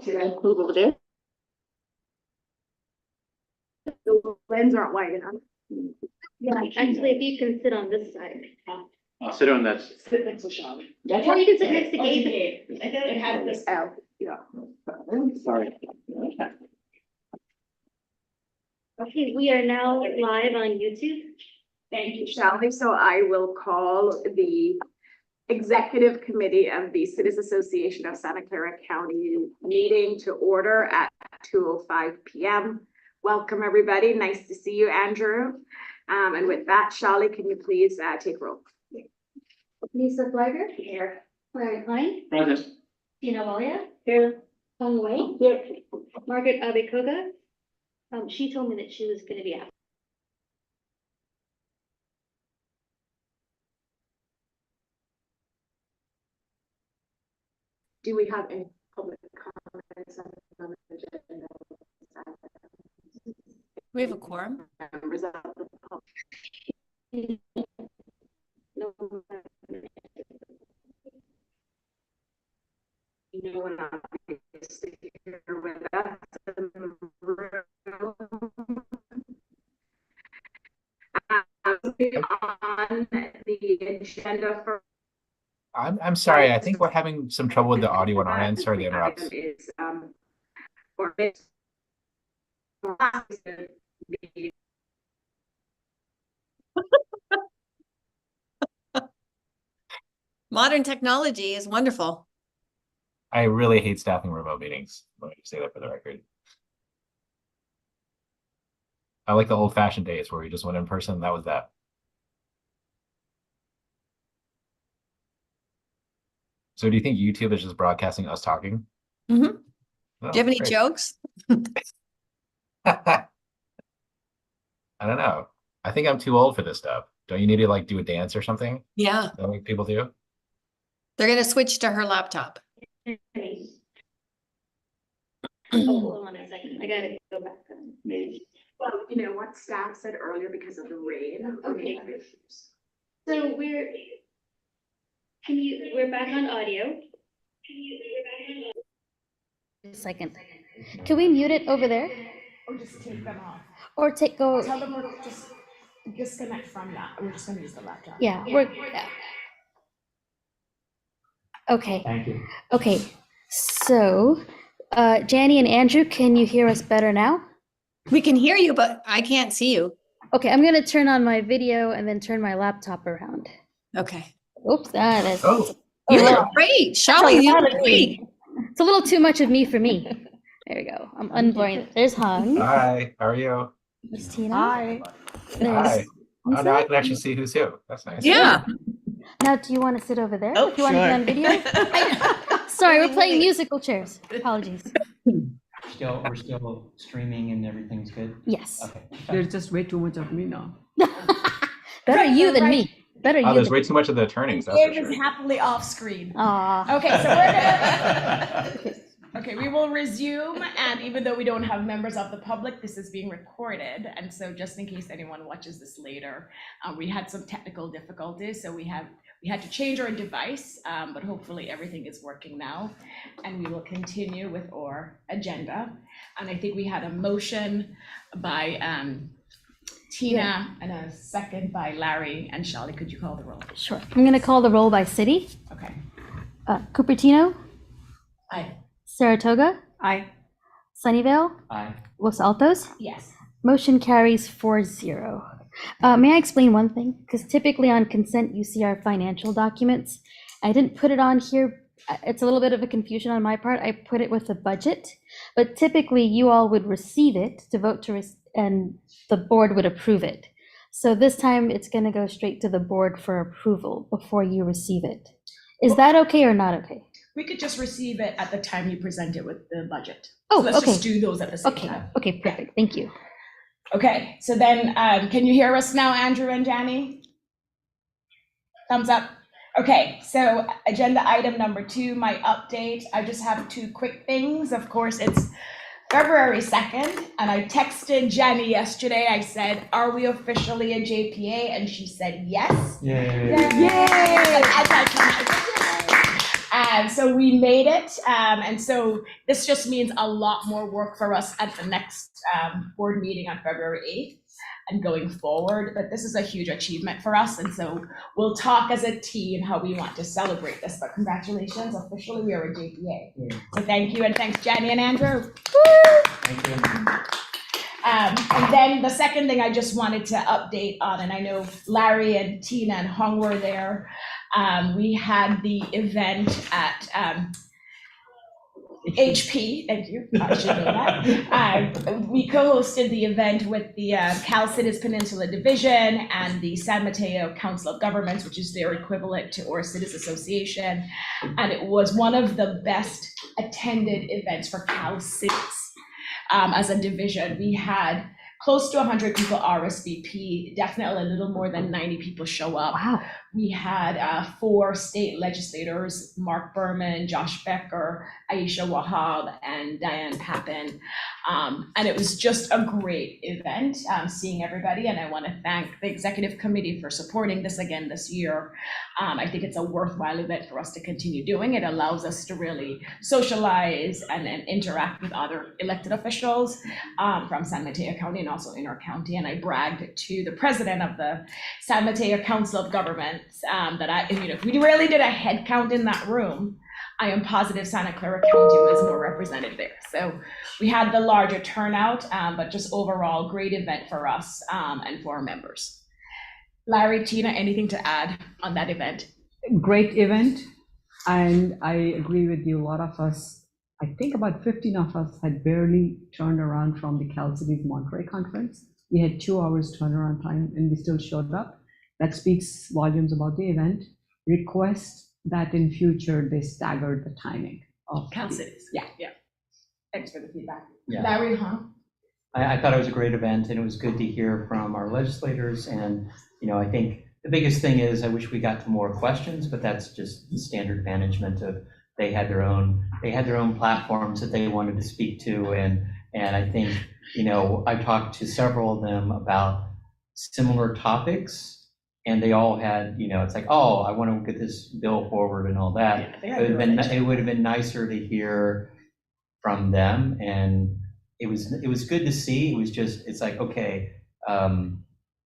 Should I move over there? The lens aren't wide enough. Yeah, actually, if you can sit on this side. I'll sit on that. Sit next to Sean. Or you can sit next to Gabe. I know it has this out, yeah. Sorry. Okay, we are now live on YouTube. Thank you, Shelby. So I will call the Executive Committee of the Citizens Association of Santa Clara County meeting to order at 2:05 p.m. Welcome, everybody. Nice to see you, Andrew. And with that, Charlie, can you please take roll? Lisa Flager. Here. Larry Klein. Present. Tina Walia. Here. Hong Wei. Here. Margaret Abekoga. She told me that she was gonna be out. Do we have any public comments on the agenda? We have a quorum. Members of the public? No. No one obviously here with us in the room. On the agenda for. I'm sorry. I think we're having some trouble with the audio on our end. Sorry to interrupt. Is, or Modern technology is wonderful. I really hate staffing remote meetings. Let me say that for the record. I like the old-fashioned days where we just went in person. That was that. So do you think YouTube is just broadcasting us talking? Mm-hmm. Oh, Do you have any great. jokes? I don't know. I think I'm too old for this stuff. Don't you need to like do a dance or something? Yeah, Is that what people do? they're gonna switch to her laptop. Hold on a second, I gotta go back. Maybe. Well, you know what staff said earlier because of the rain. Okay. So we're back on audio. Second. Can we mute it over there? Or just take them off. Or go, Tell them we're just disconnect from that. We're just gonna use the laptop. yeah, yeah. Okay, Thank you. okay. So, Janny and Andrew, can you hear us better now? We can hear you, but I can't see you. Okay, I'm gonna turn on my video and then turn my laptop around. Okay. Oops, that's, Oh, You well, look great. Shelly, you look great. it's a little too much of me for me. There we go. I'm unblurring. There's Hung. hi. How are you? There's Tina. Hi. Hi. Oh, now I Lisa. can actually see who's who. That's nice. Yeah. Now, do you want to sit over there? Oh, if you want to be on video? Sorry, we're playing musical chairs. Apologies. We're still streaming and everything's good? Yes. Okay. There's just way too much of me now. Better you than me. Better Oh, you there's than way too much of the turnings. That's for Gabe is sure. happily off screen. Aw. Okay, so we're gonna. Okay, we will resume, and even though we don't have members of the public, this is being recorded, and so just in case anyone watches this later, we had some technical difficulties, so we had to change our device, but hopefully everything is working now, and we will continue with our agenda. And I think we had a motion by Tina and a second by Larry and Shelley. Could you call the roll? Sure. I'm going to call the roll by city. Okay. Cupertino, Aye. Saratoga, Aye. Sunnyvale, Aye. Los Altos. Yes. Motion carries 4-0. May I explain one thing? Because typically on consent, you see our financial documents. I didn't put it on here. It's a little bit of a confusion on my part. I put it with the budget, but typically you all would receive it to vote to, and the board would approve it. So this time it's going to go straight to the board for approval before you receive it. Is that okay or not okay? We could just receive it at the time you present it with the budget. Oh, So let's okay. just do those at the same Okay. time. Okay, perfect. Thank you. Okay, so then can you hear us now, Andrew and Janny? Thumbs up. Okay, so agenda item number 2, my update. I just have 2 quick things. Of course, it's February 2nd, and I texted Janny yesterday. I said, are we officially a JPA? And she said yes. Yay. Yay! So we made it, and so this just means a lot more work for us at the next board meeting on February 8th and going forward, but this is a huge achievement for us, and so we'll talk as a team how we want to celebrate this, but congratulations, officially we are a JPA. Yeah. So thank you, and thanks Jenny and Andrew. Thank you. And then the second thing I just wanted to update on, and I know Larry and Tina and Hung were there, we had the event at HP, thank you, I should know that. We co-hosted the event with the Cal Cities Peninsula Division and the San Mateo Council of Governments, which is their equivalent to Ora Cities Association. And it was one of the best attended events for Cal Cities. As a division, we had close to 100 people RSVP, definitely a little more than 90 people show up. Wow. We had 4 state legislators, Mark Berman, Josh Becker, Aisha Wahab, and Diane Pappin. And it was just a great event, seeing everybody. And I want to thank the executive committee for supporting this again this year. I think it's a worthwhile event for us to continue doing. It allows us to really socialize and interact with other elected officials from San Mateo County and also in our county. And I bragged to the president of the San Mateo Council of Governments that if we really did a head count in that room, I am positive Santa Clara County was more represented there. So we had the larger turnout, but just overall great event for us and for our members. Larry, Tina, anything to add on that event? Great event. And I agree with you. A lot of us, I think about 15 of us had barely turned around from the Cal Cities Monterey conference. We had 2 hours turnaround time and we still showed up. That speaks volumes about the event. Request that in future they stagger the timing of Cal Cities. Yeah. Thanks for the feedback. Yeah. Larry, huh? I thought it was a great event, and it was good to hear from our legislators. And, I think the biggest thing is I wish we got to more questions, but that's just the standard management of they had their own platforms that they wanted to speak to. And I think, I talked to several of them about similar topics, and they all had, it's like, oh, I want to get this bill forward and all that. Yeah, It would have been nicer to hear from them, and it was good to see. It was just, it's like, okay,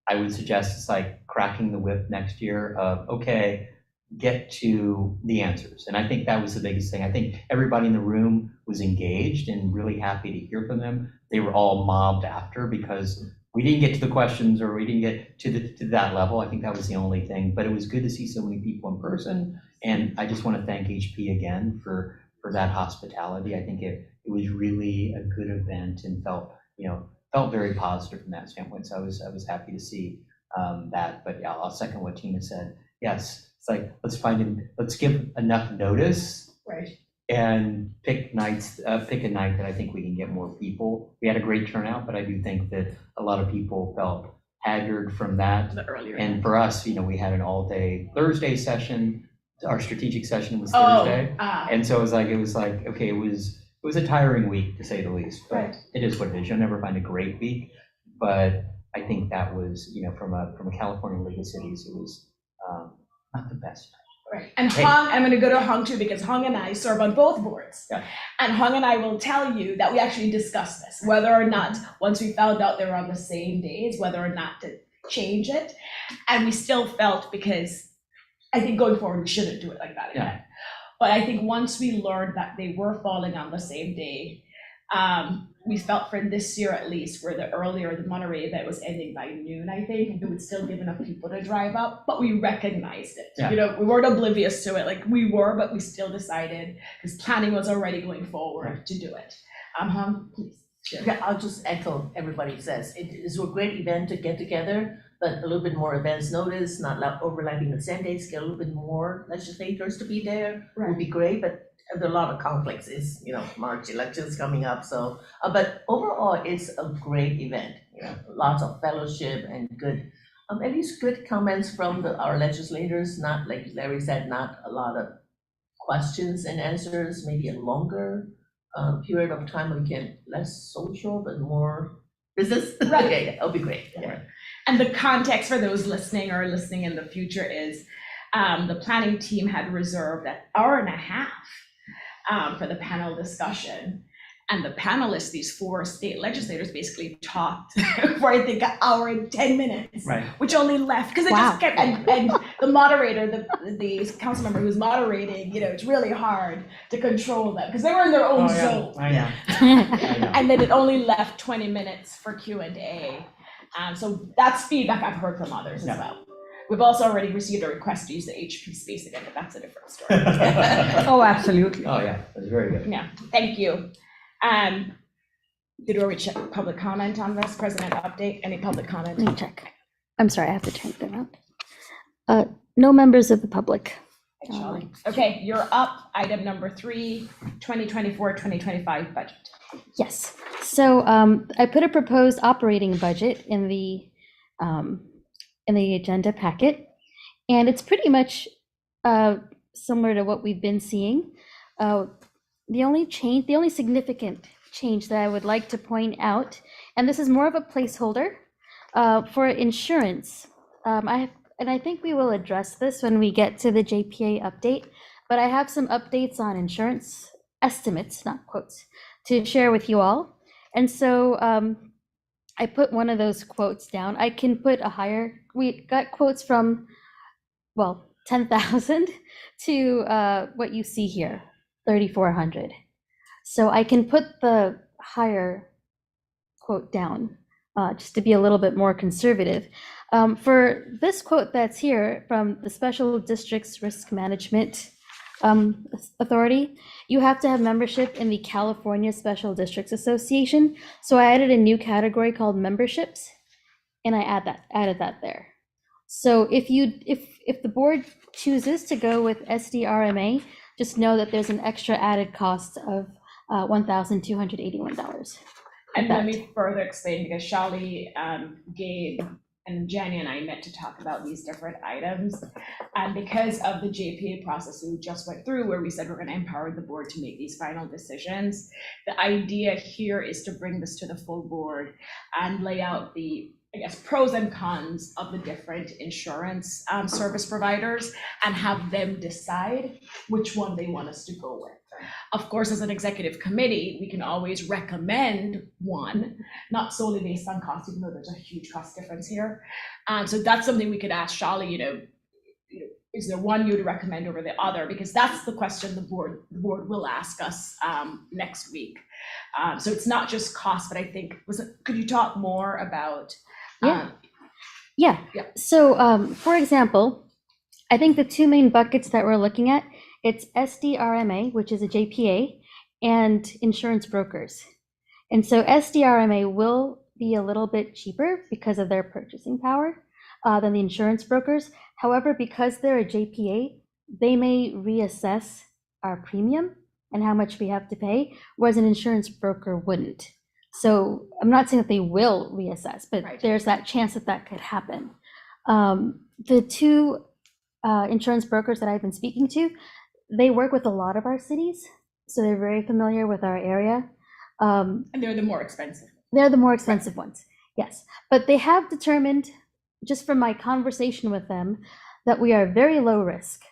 I would suggest it's like cracking the whip next year of, okay, get to the answers. And I think that was the biggest thing. I think everybody in the room was engaged and really happy to hear from them. They were all mobbed after because we didn't get to the questions, or we didn't get to that level. I think that was the only thing, but it was good to see so many people in person. And I just want to thank HP again for that hospitality. I think it was really a good event and felt very positive from that standpoint. So I was happy to see that. But yeah, I'll second what Tina said. Yes, it's like, let's give enough notice. Right. And pick a night that I think we can get more people. We had a great turnout, but I do think that a lot of people felt haggard from that. The earlier. And for us, we had an all-day Thursday session. Our strategic session was Thursday, and so it was like okay, it was a tiring week to say the least. But right. It is what it is. You'll never find a great week, but I think that was from a California League of Cities, it was not the best. Right. And Hung, I'm going to go to Hung too, because Hung and I serve on both boards. Yeah. And Hung and I will tell you that we actually discussed this, whether or not, once we found out they were on the same days, whether or not to change it. And we still felt, because I think going forward, we shouldn't do it like that again. Yeah. But I think once we learned that they were falling on the same day, we felt for this year at least, where the Monterey event was ending by noon, I think, it would still give enough people to drive up, but we recognized it. Yeah. We weren't oblivious to it, like we were, but we still decided, because planning was already going forward to do it. Hung, please. Sure. Yeah, I'll just echo everybody says. It is a great event to get together, but a little bit more advance notice, not overlapping the same days, get a little bit more legislators to be there would be great, but there are a lot of conflicts. It's, March elections coming up, so, but overall, it's a great event. Lots of fellowship and good, at least good comments from our legislators, not like Larry said, not a lot of questions and answers, maybe a longer period of time where we can less social, but more business. Right. Okay, that'll be great. Yeah. And the context for those listening in the future is, The planning team had reserved an hour and a half for the panel discussion. And the panelists, these 4 state legislators, basically talked for I think an hour and 10 minutes, Right. which only left because it Wow. just kept. And the moderator, the council member who's moderating, it's really hard to control them because they were in their own zone. I know. And then it only left 20 minutes for Q&A. So that's feedback I've heard from others as Yeah. well. We've also already received a request to use the HP space again, but that's a different story. Oh, absolutely. Oh, yeah, it was very good. Yeah, thank you. Did we check public comment on this? President update, any public comment? Let me check. I'm sorry, I have to turn it around. No members of the public. Charlie. Okay, you're up. Item number 3, 2024-2025 budget. Yes. So I put a proposed operating budget in the agenda packet, and it's pretty much similar to what we've been seeing. The only significant change that I would like to point out, and this is more of a placeholder for insurance. I think we will address this when we get to the JPA update, but I have some updates on insurance estimates, not quotes, to share with you all. And so I put one of those quotes down. I can put a higher, we got quotes from, well, 10,000 to what you see here, 3,400. So I can put the higher quote down just to be a little bit more conservative. For this quote that's here from the Special Districts Risk Management Authority, you have to have membership in the California Special Districts Association. So I added a new category called memberships, and I added that there. So if the board chooses to go with SDRMA, just know that there's an extra added cost of $1,281. And let me further explain, because Shali, Gabe, and Jenny and I met to talk about these different items. And because of the JPA process we just went through, where we said we're going to empower the board to make these final decisions, the idea here is to bring this to the full board and lay out the, I guess, pros and cons of the different insurance service providers and have them decide which one they want us to go with. Of course, as an executive committee, we can always recommend one, not solely based on cost, even though there's a huge cost difference here. So that's something we could ask Shali, is there one you would recommend over the other? Because that's the question the board will ask us next week. So it's not just cost, but I think, could you talk more about? Yeah. So for example, I think the 2 main buckets that we're looking at, it's SDRMA, which is a JPA, and insurance brokers. And so SDRMA will be a little bit cheaper because of their purchasing power than the insurance brokers. However, because they're a JPA, they may reassess our premium and how much we have to pay, whereas an insurance broker wouldn't. So I'm not saying that they will reassess, but there's that chance that that could happen. The 2 insurance brokers that I've been speaking to, they work with a lot of our cities, so they're very familiar with our area. And they're the more expensive. They're the more expensive ones, yes. But they have determined, just from my conversation with them, that we are very low risk,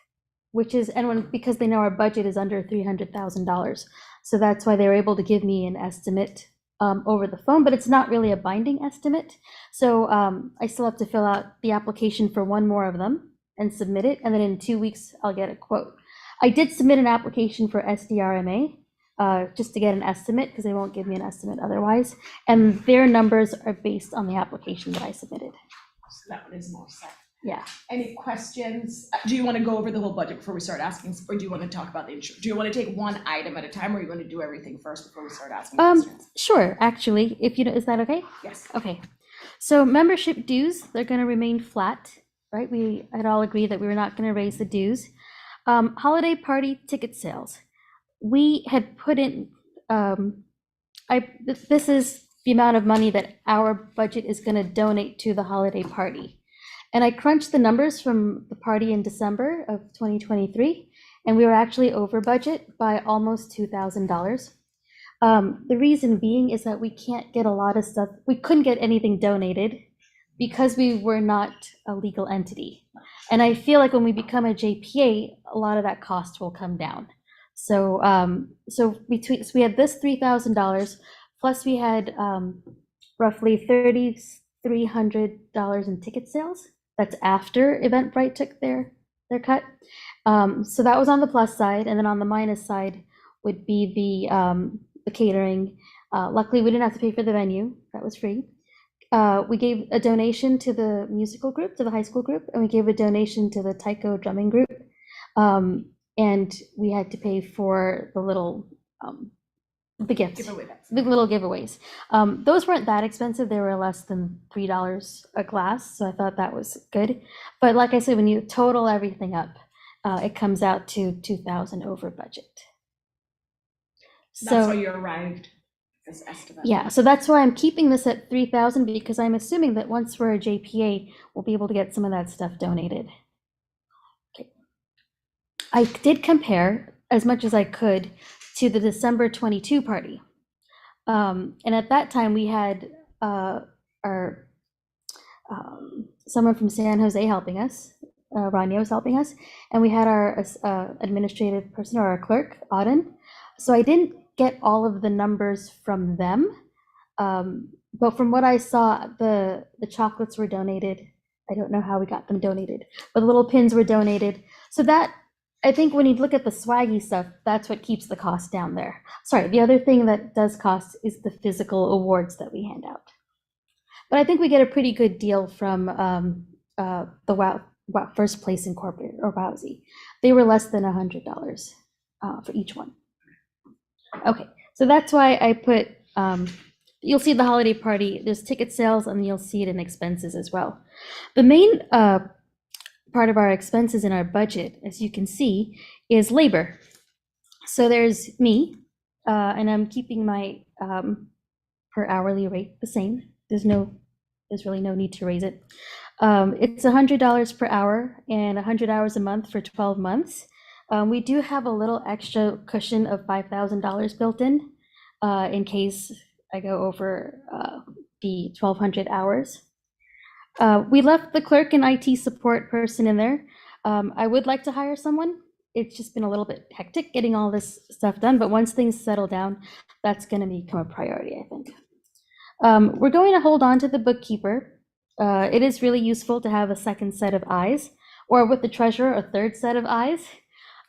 which is, because they know our budget is under $300,000. So that's why they were able to give me an estimate over the phone, but it's not really a binding estimate. So I still have to fill out the application for one more of them and submit it, and then in 2 weeks, I'll get a quote. I did submit an application for SDRMA just to get an estimate, because they won't give me an estimate otherwise. And their numbers are based on the application that I submitted. So that one is more set. Yeah. Any questions? Do you want to go over the whole budget before we start asking, or do you want to talk about the insurance? Do you want to take one item at a time, or are you going to do everything first before we start asking questions? Sure, actually, is that okay? Yes. Okay. So membership dues, they're going to remain flat, right? We had all agreed that we were not going to raise the dues. Holiday party ticket sales. We had put in, this is the amount of money that our budget is going to donate to the holiday party. And I crunched the numbers from the party in December of 2023, and we were actually over budget by almost $2,000. The reason being is that we can't get a lot of stuff, we couldn't get anything donated because we were not a legal entity. And I feel like when we become a JPA, a lot of that cost will come down. So so we had this $3,000, plus we had roughly $3,300 in ticket sales. That's after Eventbrite took their cut. So that was on the plus side, and then on the minus side would be the catering. Luckily, we didn't have to pay for the venue; that was free. We gave a donation to the musical group, to the high school group, and we gave a donation to the taiko drumming group. And we had to pay for the little the gifts, Giveaway bags. the little giveaways. Those weren't that expensive. They were less than $3 a glass, so I thought that was good. But like I said, when you total everything up, it comes out to $2,000 over budget. That's how So you arrived as estimate. yeah, so that's why I'm keeping this at 3,000, because I'm assuming that once we're a JPA, we'll be able to get some of that stuff donated. Okay. I did compare as much as I could to the December 22 party. And at that time, we had our someone from San Jose helping us. Rania was helping us, and we had our administrative person, or our clerk, Auden. So I didn't get all of the numbers from them, but from what I saw, the chocolates were donated. I don't know how we got them donated, but the little pins were donated. So that, I think when you look at the swaggy stuff, that's what keeps the cost down there. Sorry, the other thing that does cost is the physical awards that we hand out. But I think we get a pretty good deal from the WOW First Place Incorporated, or WOWSy. They were less than $100 for each one. Okay, so that's why I put, you'll see the holiday party, there's ticket sales, and you'll see it in expenses as well. The main part of our expenses in our budget, as you can see, is labor. So there's me, and I'm keeping my per hourly rate the same. There's really no need to raise it. It's $100 per hour and 100 hours a month for 12 months. We do have a little extra cushion of $5,000 built in case I go over the 1,200 hours. We left the clerk and IT support person in there. I would like to hire someone. It's just been a little bit hectic getting all this stuff done, but once things settle down, that's going to become a priority, I think. We're going to hold on to the bookkeeper. It is really useful to have a second set of eyes, or with the treasurer, a third set of eyes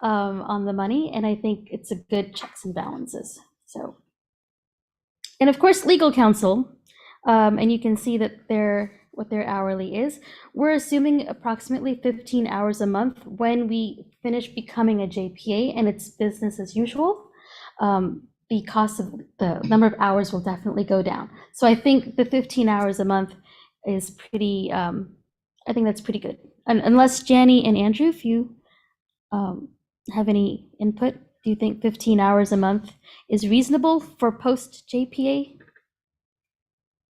on the money, and I think it's a good checks and balances. So, and of course, legal counsel, and you can see that what their hourly is. We're assuming approximately 15 hours a month when we finish becoming a JPA, and it's business as usual. The cost of the number of hours will definitely go down. So I think the 15 hours a month is pretty, I think that's pretty good. And unless Janny and Andrew, if you have any input, do you think 15 hours a month is reasonable for post JPA?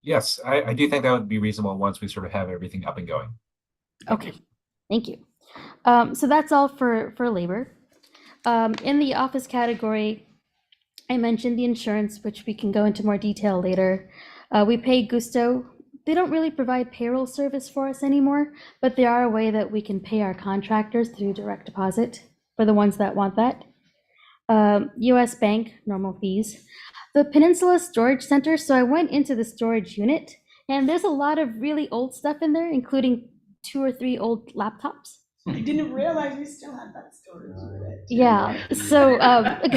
Yes, I do think that would be reasonable once we sort of have everything up and going. Okay, thank you. So that's all for labor. In the office category, I mentioned the insurance, which we can go into more detail later. We pay Gusto. They don't really provide payroll service for us anymore, but they are a way that we can pay our contractors through direct deposit for the ones that want that. US Bank, normal fees. The Peninsula Storage Center, so I went into the storage unit, and there's a lot of really old stuff in there, including 2 or 3 old laptops. I didn't realize we still had that storage unit. Yeah, so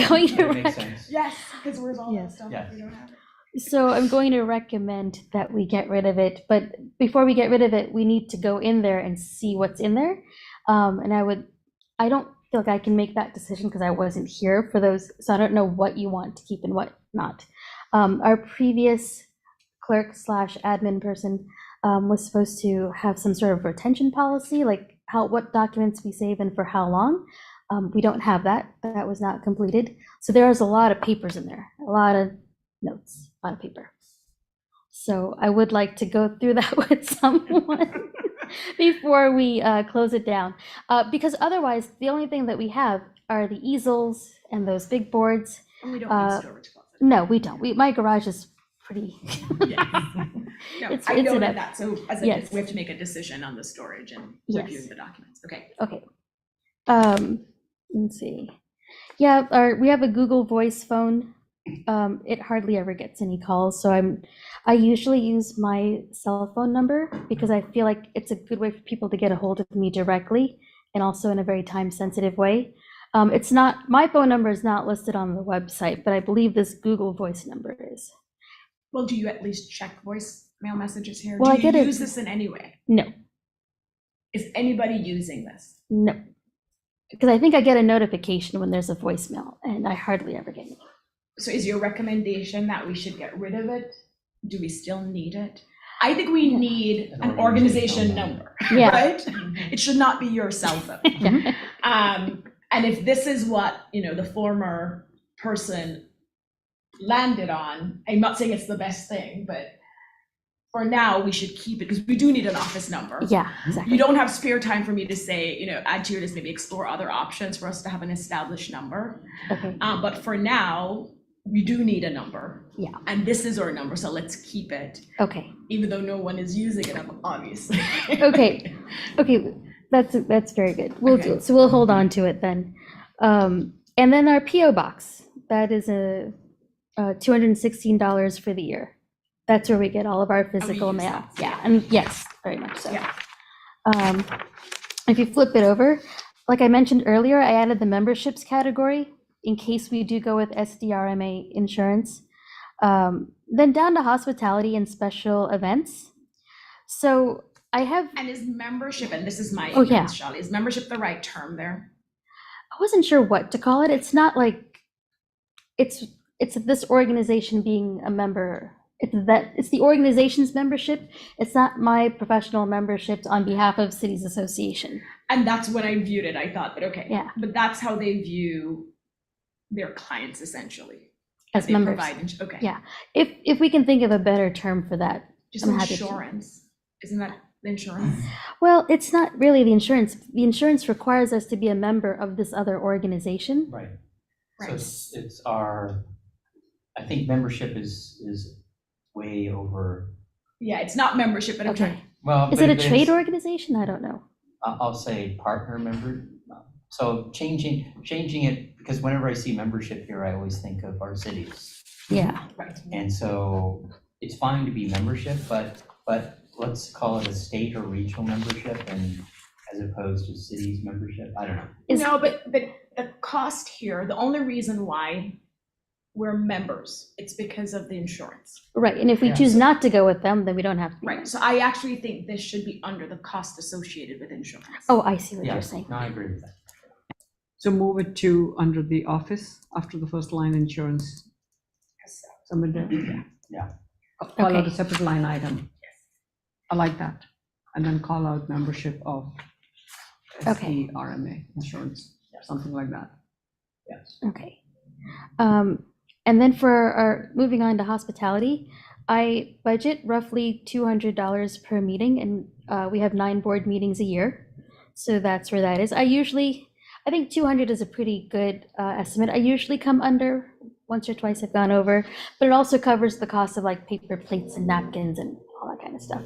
going to That makes sense. Yes, because where's all that Yes. stuff Yes. if we don't have it? So I'm going to recommend that we get rid of it, but before we get rid of it, we need to go in there and see what's in there. And I don't feel like I can make that decision because I wasn't here for those, so I don't know what you want to keep and what not. Our previous clerk / admin person was supposed to have some sort of retention policy, like what documents we save and for how long. We don't have that. That was not completed. So there's a lot of papers in there, a lot of notes, a lot of paper. So I would like to go through that with someone before we close it down. Because otherwise, the only thing that we have are the easels and those big boards. And we don't need storage closet. No, we don't. My garage is pretty. Yes. No, It's- I it's noted enough. that, so as a, Yes. we have to make a decision on the storage and Yes. reviewing the documents, okay. Okay. Let's see. Yeah, we have a Google Voice phone. It hardly ever gets any calls, so I usually use my cell phone number because I feel like it's a good way for people to get a hold of me directly and also in a very time-sensitive way. It's not, my phone number is not listed on the website, but I believe this Google Voice number is. Well, do you at least check voicemail messages here? Well, I Do you get it- use this in any way? No, Is anybody using this? no. Because I think I get a notification when there's a voicemail and I hardly ever get it. So is your recommendation that we should get rid of it? Do we still need it? I think we need an organization number, Yeah. right? It should not be your cell phone. Yeah. And if this is what, the former person landed on, I'm not saying it's the best thing, but for now, we should keep it because we do need an office number. Yeah, exactly. You don't have spare time for me to say, add to your list, maybe explore other options for us to have an established number. Okay. But for now, we do need a number. Yeah. And this is our number, so let's keep it, Okay. even though no one is using it, obviously. Okay. Okay. That's very good. Okay. So we'll hold on to it then. And then our PO box, that is a $216 for the year. That's where we get all of our physical use mail. that, Yeah, and yes, very much so. Yeah. If you flip it over, like I mentioned earlier, I added the memberships category in case we do go with SDRMA insurance. Then down to hospitality and special events. So I have, And is membership, and this is my Oh, yeah. ignorance, Shelley, is membership the right term there? I wasn't sure what to call it. It's not like, it's this organization being a member. It's the organization's membership. It's not my professional membership on behalf of Cities Association. And that's when I viewed it, I thought that, okay. Yeah. But that's how they view their clients essentially. As They members. provide okay. Yeah, if we can think of a better term for that. Just I'm happy to. insurance, isn't that the insurance? Well, it's not really the insurance. The insurance requires us to be a member of this other organization. Right. So Right. it's our, I think membership is way over, Yeah, it's not membership, but Okay. well. Is but it a trade it's- organization? I don't know. I'll say partner member. So changing it, because whenever I see membership here, I always think of our cities. Yeah. right. And so it's fine to be membership, but let's call it a state or regional membership and as opposed to cities membership. I don't know. Is- No, but the cost here, the only reason why we're members, it's because of the insurance. Right, and if we Yeah. choose not to go with them, then we don't have to. be Right, members. so I actually think this should be under the cost associated with insurance. Oh, I see what Yeah, you're saying. no, I agree with that. So move it to under the office after the first line insurance. Somebody there? Yeah. Call out Okay. a separate line item. I like that. And then call out membership of Okay. SDRMA insurance, something like that. Yes. Okay. And then for our, moving on to hospitality, I budget roughly $200 per meeting, and we have 9 board meetings a year. So that's where that is. I think 200 is a pretty good estimate. I usually come under, once or twice I've gone over, but it also covers the cost of like paper plates and napkins and all that kind of stuff.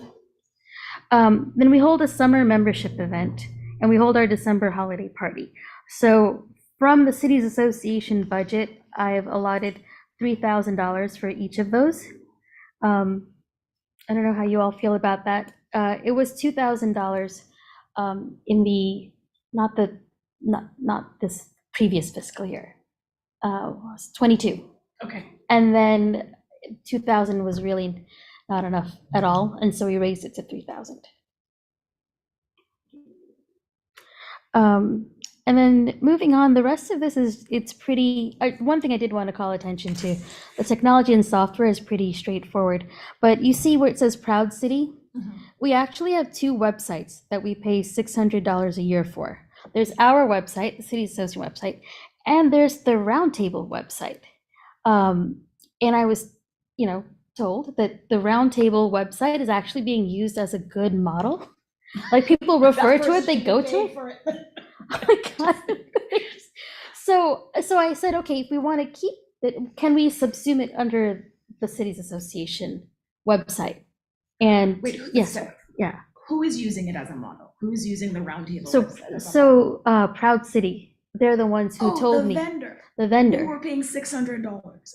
Then we hold a summer membership event, and we hold our December holiday party. So from the Cities Association budget, I've allotted $3,000 for each of those. I don't know how you all feel about that. It was $2,000 in the, not this previous fiscal year. It was 22. Okay, And then 2,000 was really not enough at all, and so we raised it to 3,000. And then moving on, the rest of this it's pretty, one thing I did want to call attention to, the technology and software is pretty straightforward, but you see where it says Proud City? Mhm. We actually have 2 websites that we pay $600 a year for. There's our website, the City Association website, and there's the Roundtable website. And I was, told that the Roundtable website is actually being used as a good model. Like people refer That to it, person they should go be to paid it. for it. Oh my God. So I said, okay, if we want to keep it, can we subsume it under the Cities Association website. And Wait, yes, so yeah. who is using it as a model? Who is using the roundtable So, website as a model? Proud City, they're the ones who told me, vendor. the Who vendor. we're paying $600.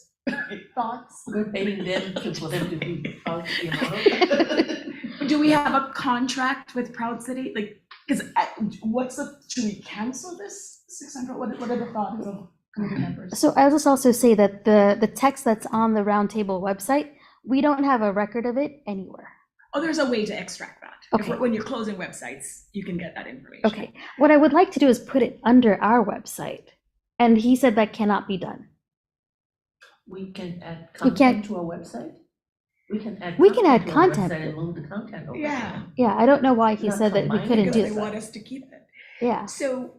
Thoughts? We're paying them for them to be part of the model. Do we have a contract with Proud City? Like, because should we cancel this 600? What are the thoughts of committee members? So I'll just also say that the text that's on the Roundtable website, we don't have a record of it anywhere. Oh, there's a way to extract that. Okay. When you're closing websites, you can get that information. Okay, what I would like to do is put it under our website. And he said that cannot be done. We can add We can't- content to our website? We can add We can add to our content. website and move the content over. Yeah. Yeah, I don't know why he Not said that we combining couldn't Because do they that. want us to keep it. Yeah, So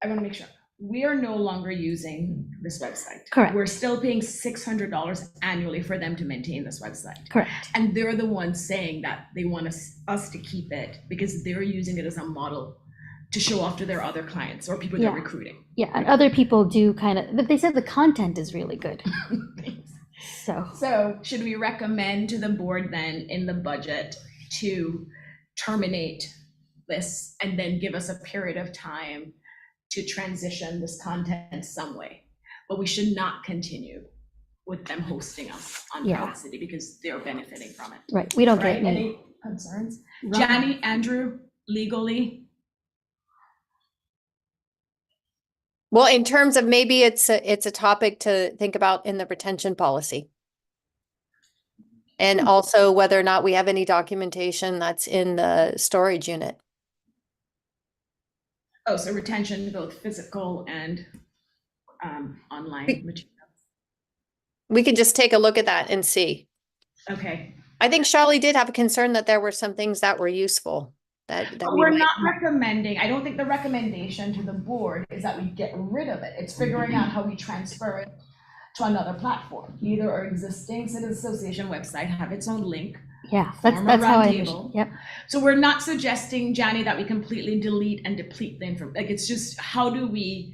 I want to make sure, we are no longer using this website. Correct. We're still paying $600 annually for them to maintain this website. correct. And they're the ones saying that they want us to keep it because they're using it as a model to show off to their other clients or people they're Yeah. recruiting. Yeah, and other people do kind of, but they said the content is really good. So, So should we recommend to the board then in the budget to terminate this and then give us a period of time to transition this content some way? But we should not continue with them hosting us on Yeah. Proud City because they're benefiting from it. right, we don't Right? get any. Any concerns? Jani, Andrew, legally? Well, in terms of maybe it's a topic to think about in the retention policy. And also whether or not we have any documentation that's in the storage unit. Oh, so retention, both physical and online materials. We could just take a look at that and see. Okay. I think Charlie did have a concern that there were some things that were useful that But we we're might- not recommending, I don't think the recommendation to the board is that we get rid of it. It's figuring out how we transfer it to another platform. Either our existing Citizens Association website have its own link. Yeah, Former that's how I roundtable. envision. Yep, So we're not suggesting, Jani, that we completely delete and deplete the information. Like, it's just, how do we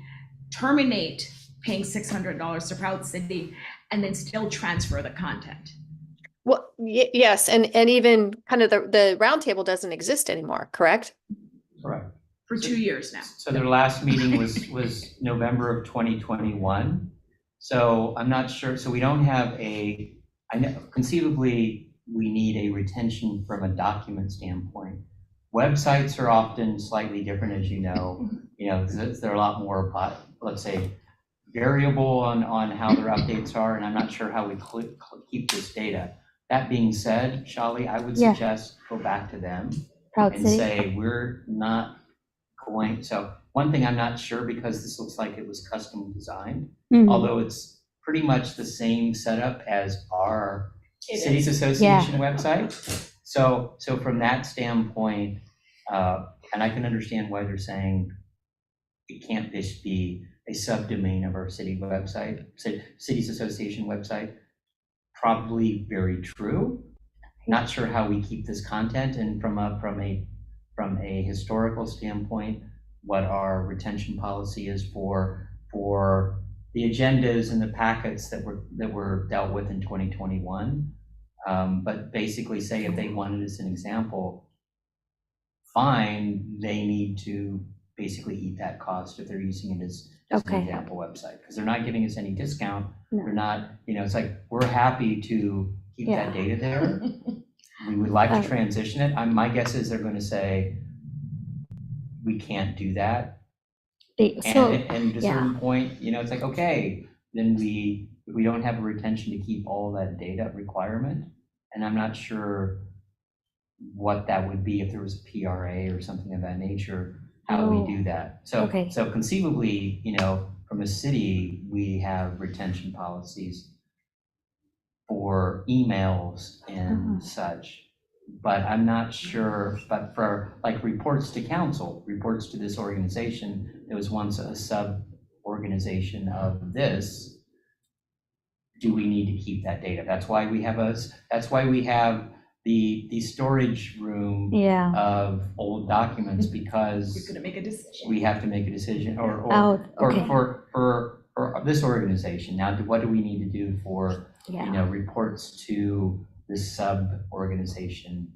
terminate paying $600 to Proud City and then still transfer the content? Well, yes, and even kind of the roundtable doesn't exist anymore, correct? Correct. For 2 years now. So their last meeting was November of 2021. So I'm not sure, so we don't have I know conceivably we need a retention from a document standpoint. Websites are often slightly different, as you know, because they're a lot more, let's say, variable on how their updates are, and I'm not sure how we keep this data. That being said, Shali, I would Yeah. suggest go back to them Proud and City. say, we're not going, so one thing I'm not sure, because this looks like it was custom designed, Mhm. although it's pretty much the same setup as our It Cities is. Association website. So from that standpoint, and I can understand why they're saying it can't just be a subdomain of our city website, Cities Association website. Probably very true. Not sure how we keep this content, and from a historical standpoint, what our retention policy is for the agendas and the packets that were dealt with in 2021. But basically say if they wanted as an example, fine, they need to basically eat that cost if they're using it as just an Okay. example website, because they're not giving us any discount. No. They're not, it's like, we're happy to keep Yeah. that data there. We would like Uh, to transition it. My guess is they're going to say, we can't do that. So, And at a certain point, it's like, okay, then we don't have a retention to keep all that data requirement. And I'm not sure what that would be if there was a PRA or something of that nature, how we do that. okay. So conceivably, from a city, we have retention policies for emails and such. But I'm not sure, but for like reports to council, reports to this organization, there was once a sub-organization of this. Do we need to keep that data? That's why we have the storage room yeah. of old documents, because We're gonna make a decision. we have to make a decision, or Oh, okay. for this organization. Now, what do we need to do for Yeah. reports to this sub-organization,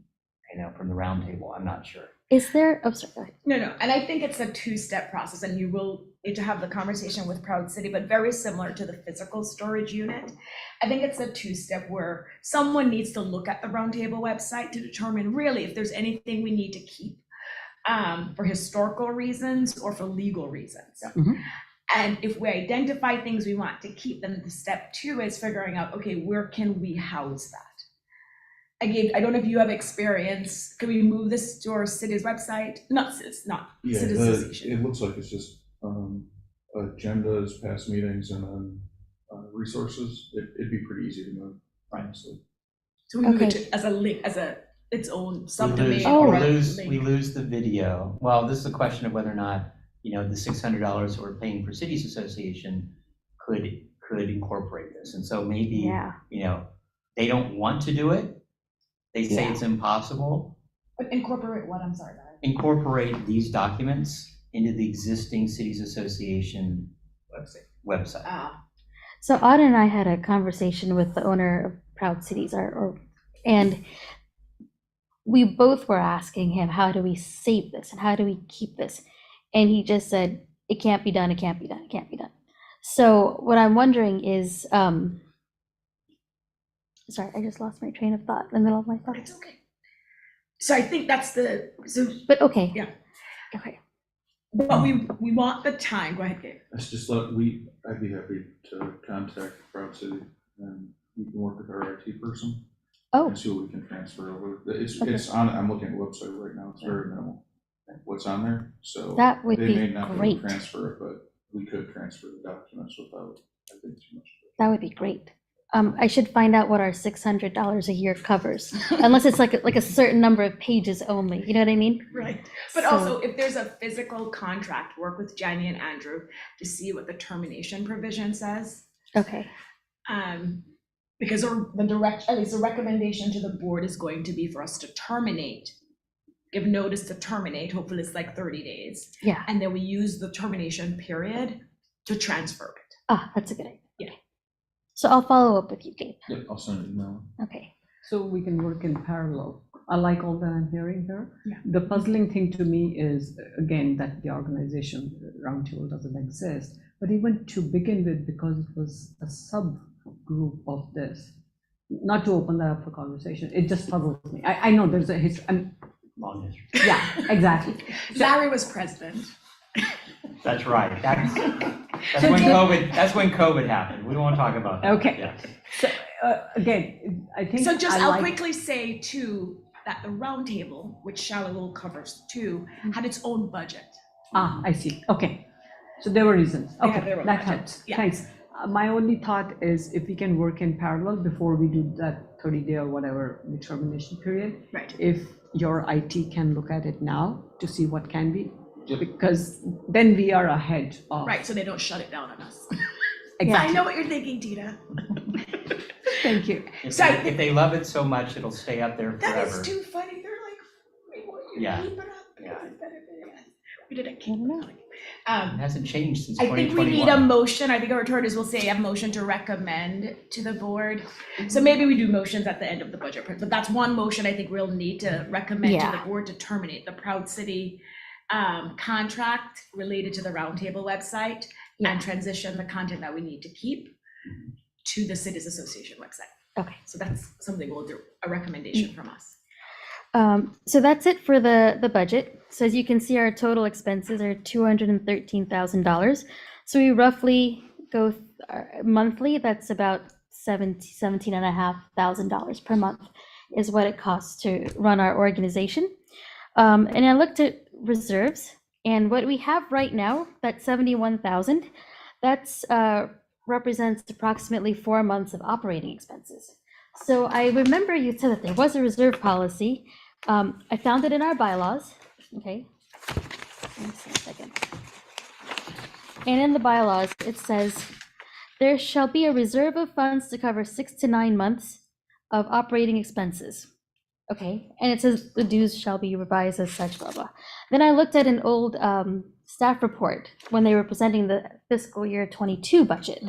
from the roundtable. I'm not sure. Is there, oh, sorry, go ahead. No, and I think it's a two-step process, and you will need to have the conversation with Proud City, but very similar to the physical storage unit. I think it's a two-step where someone needs to look at the roundtable website to determine really if there's anything we need to keep for historical reasons or for legal reasons. Mhm. And if we identify things we want to keep, then the step two is figuring out, okay, where can we house that? Again, I don't know if you have experience. Can we move this to our city's website? It's not Yeah, city association. it looks like it's just agendas, past meetings, and then resources. It'd be pretty easy to move, honestly. So we move it Okay. to, as a link, as its own We subdomain Oh. or a we link. lose the video. Well, this is a question of whether or not, the $600 that we're paying for Cities Association could incorporate this. And so maybe, Yeah. they don't want to do it. They say Yeah. it's impossible. But incorporate what? I'm sorry, Barry. Incorporate these documents into the existing Cities Association website. So Auden and I had a conversation with the owner of Proud Cities, and we both were asking him, how do we save this and how do we keep this? And he just said, it can't be done, it can't be done, it can't be done. So what I'm wondering is, sorry, I just lost my train of thought in the middle of my thought. It's okay. So I think that's But okay. Yeah. Okay. but we want the time. Go ahead, Gabe. It's just I'd be happy to contact Proud City and we can work with our IT person Oh, and see what we can transfer over. It's Okay. on. I'm looking at the website right now. It's very minimal. What's on there? So that would they be may not be able great. to transfer it, but we could transfer the documents without, I think, too much. That would be great. I should find out what our $600 a year covers, unless it's like a certain number of pages only. You know what I mean? Right. But So- also, if there's a physical contract, work with Jenny and Andrew to see what the termination provision says. Okay. Because at least the recommendation to the board is going to be for us to terminate, give notice to terminate, hopefully it's like 30 days. Yeah. And then we use the termination period to transfer it. Ah, that's a good idea. Yeah. So I'll follow up with you, Gabe. Yep, I'll send an email. Okay. So we can work in parallel. I like all that I'm hearing here. Yeah. The puzzling thing to me is, again, that the organization roundtable doesn't exist. But even to begin with, because it was a subgroup of this, not to open that up for conversation, it just puzzles me. I know there's a history. Long history. Yeah, exactly. Larry was president. That's right. That's when COVID happened. We don't want to talk about that. Okay. Yes. So, again, I think. So just, I I'll like- quickly say too, that the roundtable, which Shallow will covers too, had its own budget. Ah, I see. Okay. So there were reasons. They have Okay, their own that budget. helps. Yeah. Thanks. My only thought is if we can work in parallel before we do that 30-day or whatever determination period, Right. if your IT can look at it now to see what can be, Yep. because then we are ahead of. Right, so they don't shut it down on us. I Exactly. know what you're thinking, Tita. Thank you. If they love it so much, it'll stay up there That forever. is too funny. They're like, we want you Yeah. to keep it up. Yeah. We didn't I keep don't know. it. It hasn't changed since I think 2021. we need a motion. I think our attorneys will say a motion to recommend to the board. So maybe we do motions at the end of the budget, but that's one motion I think we'll need to recommend to Yeah. the board to terminate the Proud City contract related to the roundtable website Yeah. and transition the content that we need to keep to the Cities Association website. Okay. So that's something we'll do, a recommendation from us. So that's it for the budget. So as you can see, our total expenses are $213,000. So we roughly go monthly, that's about $17,500 per month is what it costs to run our organization. And I looked at reserves, and what we have right now, that 71,000, that's represents approximately 4 months of operating expenses. So I remember you said that there was a reserve policy. I found it in our bylaws, okay? Let me see a second. And in the bylaws, it says, there shall be a reserve of funds to cover 6 to 9 months of operating expenses. Okay, and it says the dues shall be revised as such, blah, blah. Then I looked at an old staff report when they were presenting the fiscal year 22 budget.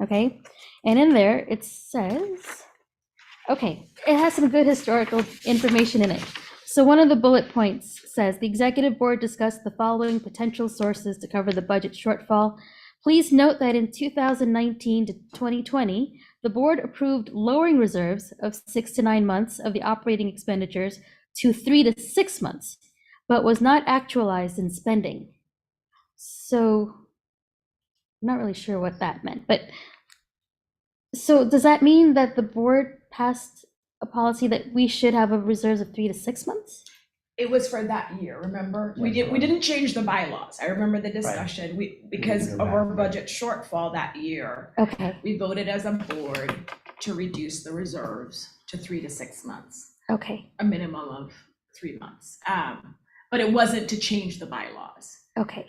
Okay, and in there it says, okay, it has some good historical information in it. So one of the bullet points says the executive board discussed the following potential sources to cover the budget shortfall. Please note that in 2019 to 2020, the board approved lowering reserves of 6 to 9 months of the operating expenditures to 3 to 6 months, but was not actualized in spending. So I'm not really sure what that meant, but so does that mean that the board passed a policy that we should have a reserves of 3 to 6 months? It was for that year, remember? We That's right. didn't change the bylaws. I remember the discussion. Because go of back, our right. budget shortfall that year, Okay, we voted as a board to reduce the reserves to 3 to 6 months, okay, a minimum of 3 months. But it wasn't to change the bylaws. okay.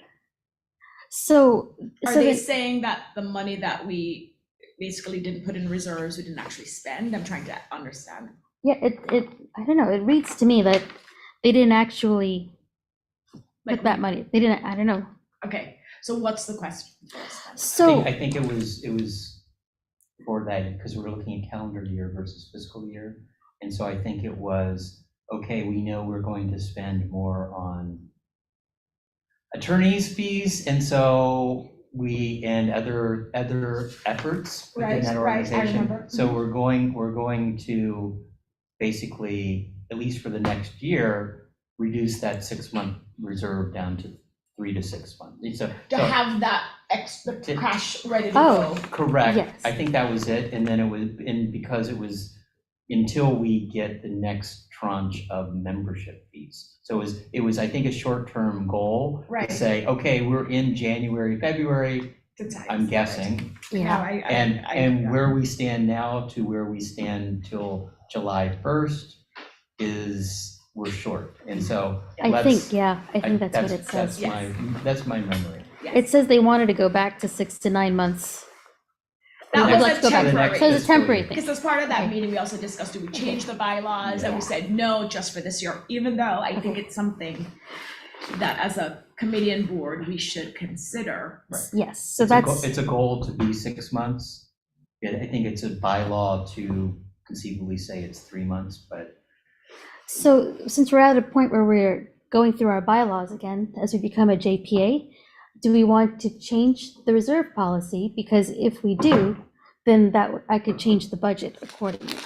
So, Are so they then, saying that the money that we basically didn't put in reserves, we didn't actually spend? I'm trying to understand. yeah, I don't know, it reads to me that they didn't actually Like put that money, they didn't, I don't know. Okay, so what's the question? So, I think it was for that, because we're looking at calendar year versus fiscal year. And so I think it was, okay, we know we're going to spend more on attorneys' fees, and so and other efforts within that Right, I organization. remember. So we're going to basically, at least for the next year, reduce that 6-month reserve down to 3 to 6 months. To have that extra To- cash ready to Oh. go. Correct. Yes. I think that was it, and then it was, and because it was until we get the next tranche of membership fees. So it was, I think, a short-term goal. Right. To say, okay, we're in January, February, I'm guessing, yeah, and where we stand now to where we stand till July 1st is, we're short, and so. I think, yeah, I think that's what it That's says. that's my memory. It says they wanted to go back to 6 to 9 months. That Let's was go a back. temporary. So it's a temporary thing. Because as part of that Okay. meeting, we also discussed, do we change the bylaws? And we Yeah. said, no, just for this year, even though I think it's something that as a committee and board, we should consider. Yes, so It's a that's, It's a goal to be 6 months. Yeah, I think it's a bylaw to conceivably say it's 3 months, but so since we're at a point where we're going through our bylaws again, as we become a JPA, do we want to change the reserve policy? Because if we do, then I could change the budget accordingly.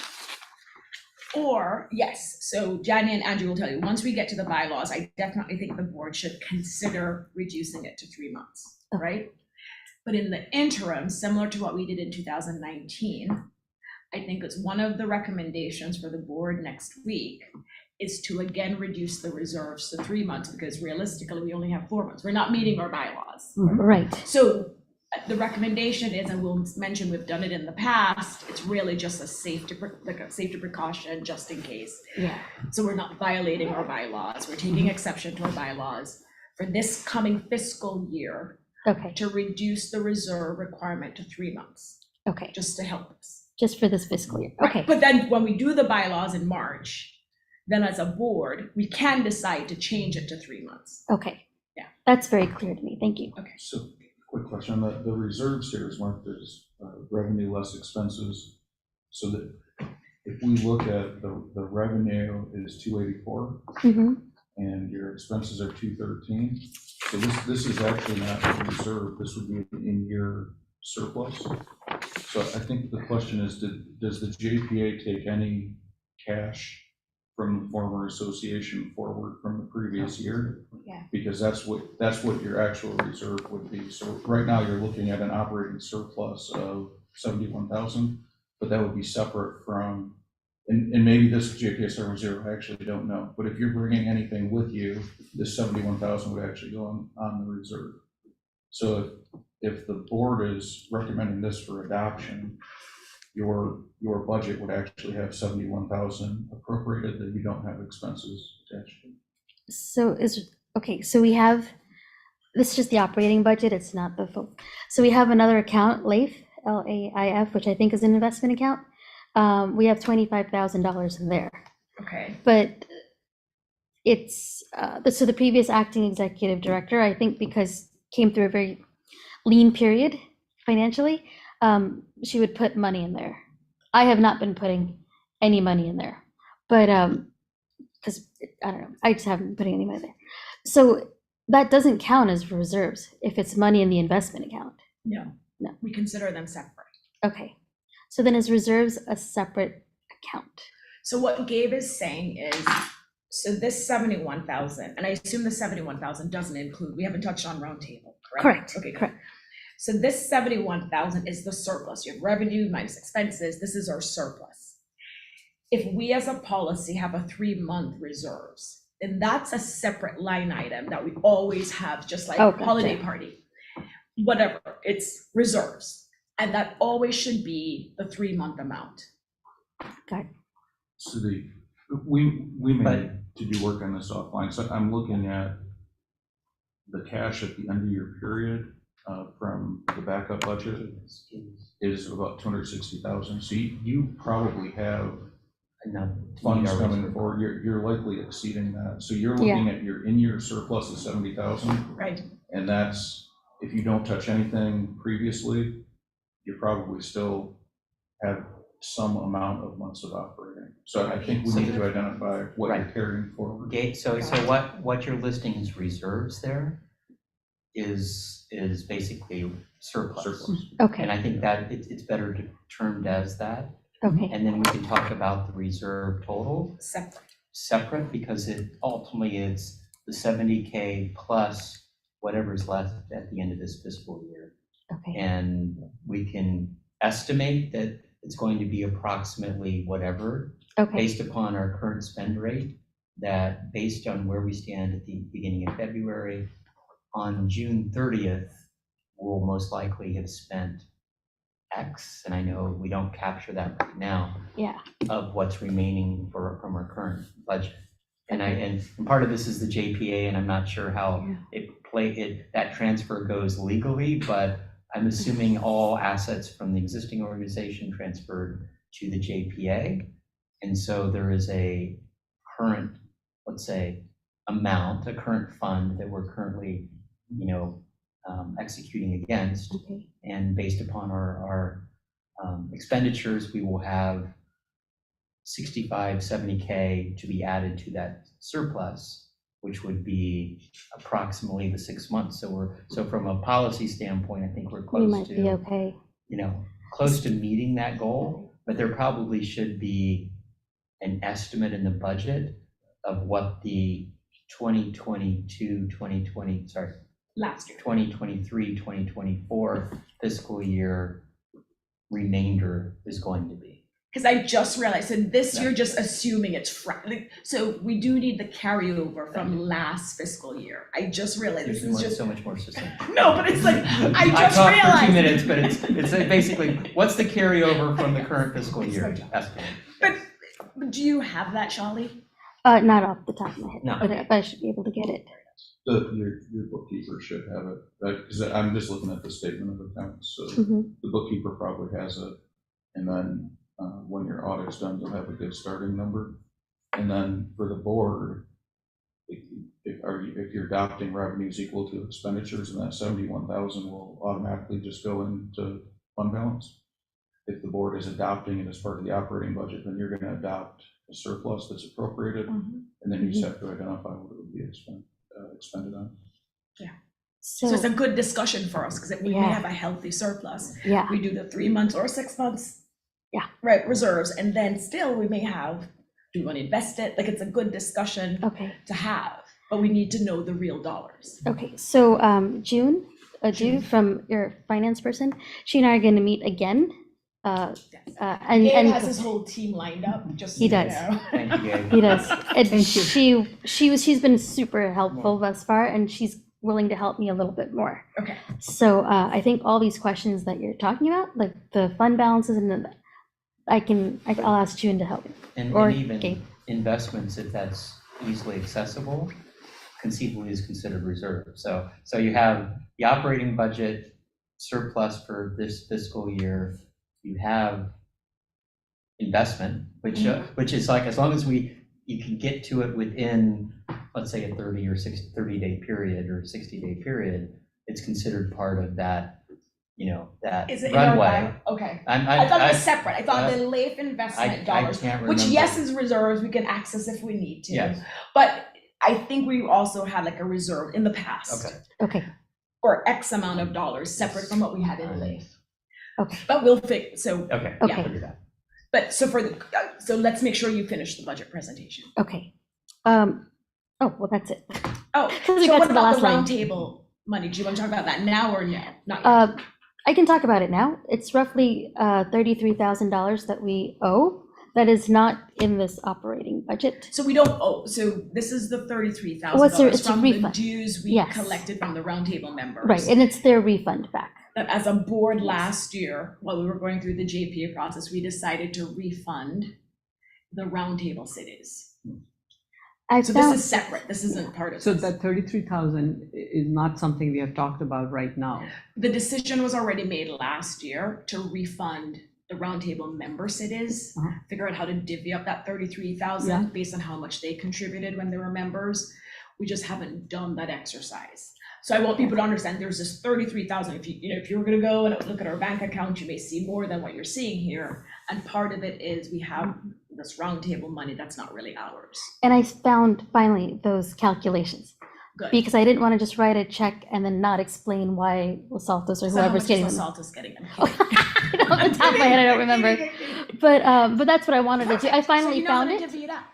Or, yes, so Jani and Andrew will tell you, once we get to the bylaws, I definitely think the board should consider reducing it to 3 months, Okay. right? But in the interim, similar to what we did in 2019, I think it's one of the recommendations for the board next week is to again reduce the reserves to 3 months, because realistically, we only have 4 months. We're not meeting our bylaws. Right, So the recommendation is, and we'll mention we've done it in the past, it's really just a safety precaution just in case. yeah, So we're not violating our bylaws, we're taking exception to our bylaws for this coming fiscal year okay, to reduce the reserve requirement to 3 months, okay, just to help us. just for this fiscal year, Right, okay. But then when we do the bylaws in March, then as a board, we can decide to change it to 3 months. Okay. Yeah. That's very clear to me, thank you. So, quick question, the reserves here is marked as revenue less expenses, so that if we look at the revenue is 284, Mhm. and your expenses are 213, so this is actually not a reserve, this would be an in-year surplus. So I think the question is, does the JPA take any cash from the former association forward from the previous year? Yeah. Because that's what your actual reserve would be. So right now, you're looking at an operating surplus of 71,000, but that would be separate from, and maybe this JPA starting with zero, I actually don't know. But if you're bringing anything with you, this 71,000 would actually go on the reserve. So if the board is recommending this for adoption, your budget would actually have 71,000 appropriated that you don't have expenses attached to. So okay, so we have, this is just the operating budget, it's not the full. So we have another account, LAIF, LAIF, which I think is an investment account. We have $25,000 in there, Okay. but it's, so the previous acting executive director, I think because came through a very lean period financially, she would put money in there. I have not been putting any money in there, but because I don't know, I just haven't been putting any money there. So that doesn't count as reserves if it's money in the investment account. No. No. We consider them separate. Okay, so then is reserves a separate account? So what Gabe is saying is, so this 71,000, and I assume the 71,000 doesn't include, we haven't touched on roundtable, correct? Correct. Okay, good. Correct. So this 71,000 is the surplus. You have revenue minus expenses. This is our surplus. If we as a policy have a 3-month reserves, then that's a separate line item that we always have, just like Oh, gotcha. holiday party. Whatever, it's reserves. And that always should be the 3-month amount. Got it. So we may But- need to do work on this offline, so I'm looking at the cash at the end of your period, from the backup budget is about 260,000, so you probably have Enough to meet funds our coming reserve. forward, you're likely exceeding that, so you're looking at your in-year surplus of 70,000, Right. and that's, if you don't touch anything previously, you probably still have some amount of months of operating. So I think we So need the- to identify what you're Right. carrying forward. Gate, so what you're listing as reserves there is basically surplus. Surplus. Okay, And I think that it's better termed as that. okay, And then we can talk about the reserve total separate, because it ultimately is the 70K plus whatever's left at the end of this fiscal year. okay, And we can estimate that it's going to be approximately whatever, okay, based upon our current spend rate, that based on where we stand at the beginning of February, on June 30th, we'll most likely have spent X, and I know we don't capture that right now, yeah, of what's remaining from our current budget. And part of this is the JPA, and I'm not sure how that transfer goes legally, but I'm assuming all assets from the existing organization transferred to the JPA. And so there is a current, let's say, amount, a current fund that we're currently, executing against. okay, And based upon our expenditures, we will have 65, 70K to be added to that surplus, which would be approximately the 6 months. So from a policy standpoint, I think we're we close might be to, okay. close to meeting that goal, but there probably should be an estimate in the budget of what the 2023, 2024 fiscal year remainder is going to be. Because I just realized, and this you're just assuming it's so we do need the carryover from last fiscal year. I just realized this is just so much more succinct. no, but it's like I just talked realized. for 2 minutes, but it's basically what's the carryover from the current fiscal year estimate? But do you have that, Charlie? Not off the top of my head, No. but I should be able to get it. Your bookkeeper should have it, because I'm just looking at the statement of accounts, so Mhm. the bookkeeper probably has it. And then when your audit's done, you'll have a good starting number. And then for the board, if you're adopting revenues equal to expenditures, and that 71,000 will automatically just go into fund balance. If the board is adopting it as part of the operating budget, then you're gonna adopt a surplus that's appropriated, and then you just have to identify what it would be expended on. So it's a good discussion for us because if we Yeah. have a healthy surplus, Yeah, we do the 3 months or 6 months. Yeah. Right, reserves, and then still we may have, do we want to invest it? Like, it's a good discussion okay, to have, but we need to know the real dollars. okay. So June, from your finance person, she and I are going to meet again. Yes. And Gabe has his whole team lined up, just so He you does. know. Thank you, Gabe. he does. And Thank you. she's been super helpful thus far, and she's willing to help me a little bit more. Okay. So I think all these questions that you're talking about, like the fund balances, and then I'll ask June to help me. And Or even Gabe. investments, if that's easily accessible, conceivably is considered reserve. So you have the operating budget surplus for this fiscal year. You have investment, which is like, as long as you can get to it within, let's say, a 30 day period or 60-day period, it's considered part of that that Is it in our runway. line? Okay. I'm, I thought it was I- separate. I thought uh, the LAIF investment I dollars, can't which remember. yes is reserves, we can access if we need to. Yes, But I think we also had like a reserve in the past. okay. Okay, Or X amount of dollars separate from what we had in LAIF. okay, But we'll fix, so, Okay. Okay. Figure that. but so for the, so let's make sure you finish the budget presentation. okay. Oh, well, that's it. Oh, Because we so got what to the about the last line. roundtable money? Do you want to talk about that now or no? Not yet. I can talk about it now. It's roughly $33,000 that we owe that is not in this operating budget. So we don't owe, so this is the $33,000 Well, it's a from the refund. dues we Yes. collected from the roundtable members. Right, and it's their refund back. That as a board last year, while we were going through the JPA process, we decided to refund the roundtable cities. I So this found, is separate, this isn't part of So this. that 33,000 is not something we have talked about right now. The decision was already made last year to refund the roundtable member cities, Uh-huh. figure out how to divvy up that 33,000 based on how much they contributed when they were members. We just haven't done that exercise. So I want people to understand there's this 33,000. If you were gonna go and look at our bank account, you may see more than what you're seeing here. And part of it is we have this roundtable money that's not really ours. and I found finally those calculations, Good. because I didn't want to just write a check and then not explain why Los Altos or So how whoever's much getting is them. Los Altos getting them? Off the top of my head, I don't remember. But that's what I wanted to do. I finally found it.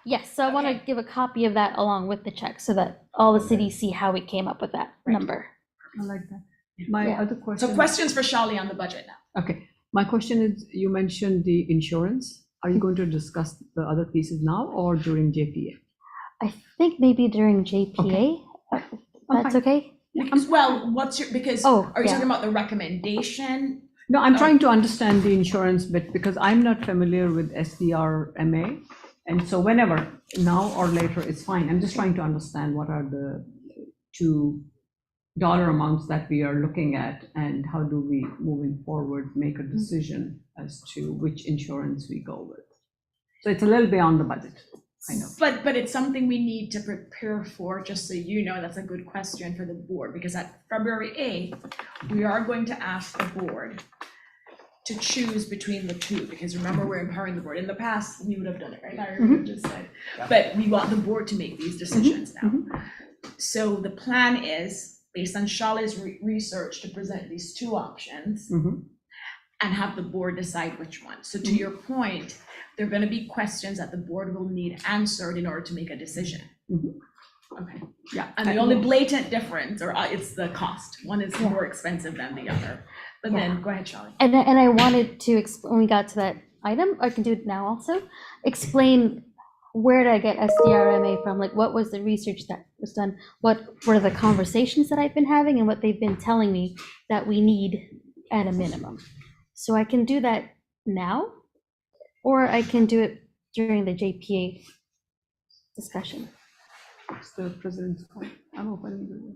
Yes, so I want to Okay. give a copy of that along with the check so that all the cities see how we came up with that Right. number. I like that. My Yeah. other question. So questions for Shali on the budget now. Okay, my question is, you mentioned the insurance. Are you going to discuss the other pieces now or during JPA? I think maybe during JPA, if that's okay? Well, because, Oh, are you yeah. talking about the recommendation? No, I'm Oh. trying to understand the insurance bit because I'm not familiar with SDRMA. And so whenever, now or later, it's fine. I'm just trying to understand what are the two dollar amounts that we are looking at and how do we, moving forward, make a decision as to which insurance we go with. So it's a little beyond the budget, I know. But it's something we need to prepare for, just so you know, that's a good question for the board, because at February 8th, we are going to ask the board to choose between the two, because remember, we're empowering the board. In the past, we would have done it, right? Larry would have just said, but we want the board to make these decisions now. So the plan is, based on Shali's research, to present these two options Mhm. and have the board decide which one. So to your point, there are gonna be questions that the board will need answered in order to make a decision. Mhm. Okay, Yeah. and the only blatant difference, or it's the cost. One is Yeah. more expensive than the other. But then, go ahead, Shali. And I wanted to, when we got to that item, I can do it now also, explain where did I get SDRMA from? Like, what was the research that was done? What were the conversations that I've been having and what they've been telling me that we need at a minimum? So I can do that now, or I can do it during the JPA discussion. It's the president's call. I'm open.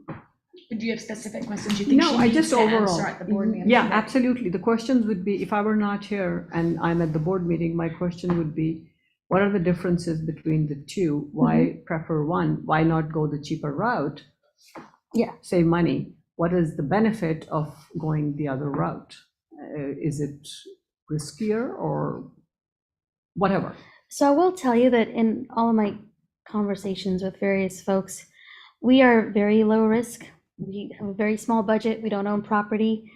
Do you have specific questions you think No, she I needs just to overall. answer at the board meeting? Yeah, absolutely. The questions would be, if I were not here and I'm at the board meeting, my question would be, what are the differences between the two? Why prefer one? Why not go the cheaper route? Yeah. Save money. What is the benefit of going the other route? Is it riskier or whatever? So I will tell you that in all of my conversations with various folks, we are very low risk. We have a very small budget. We don't own property.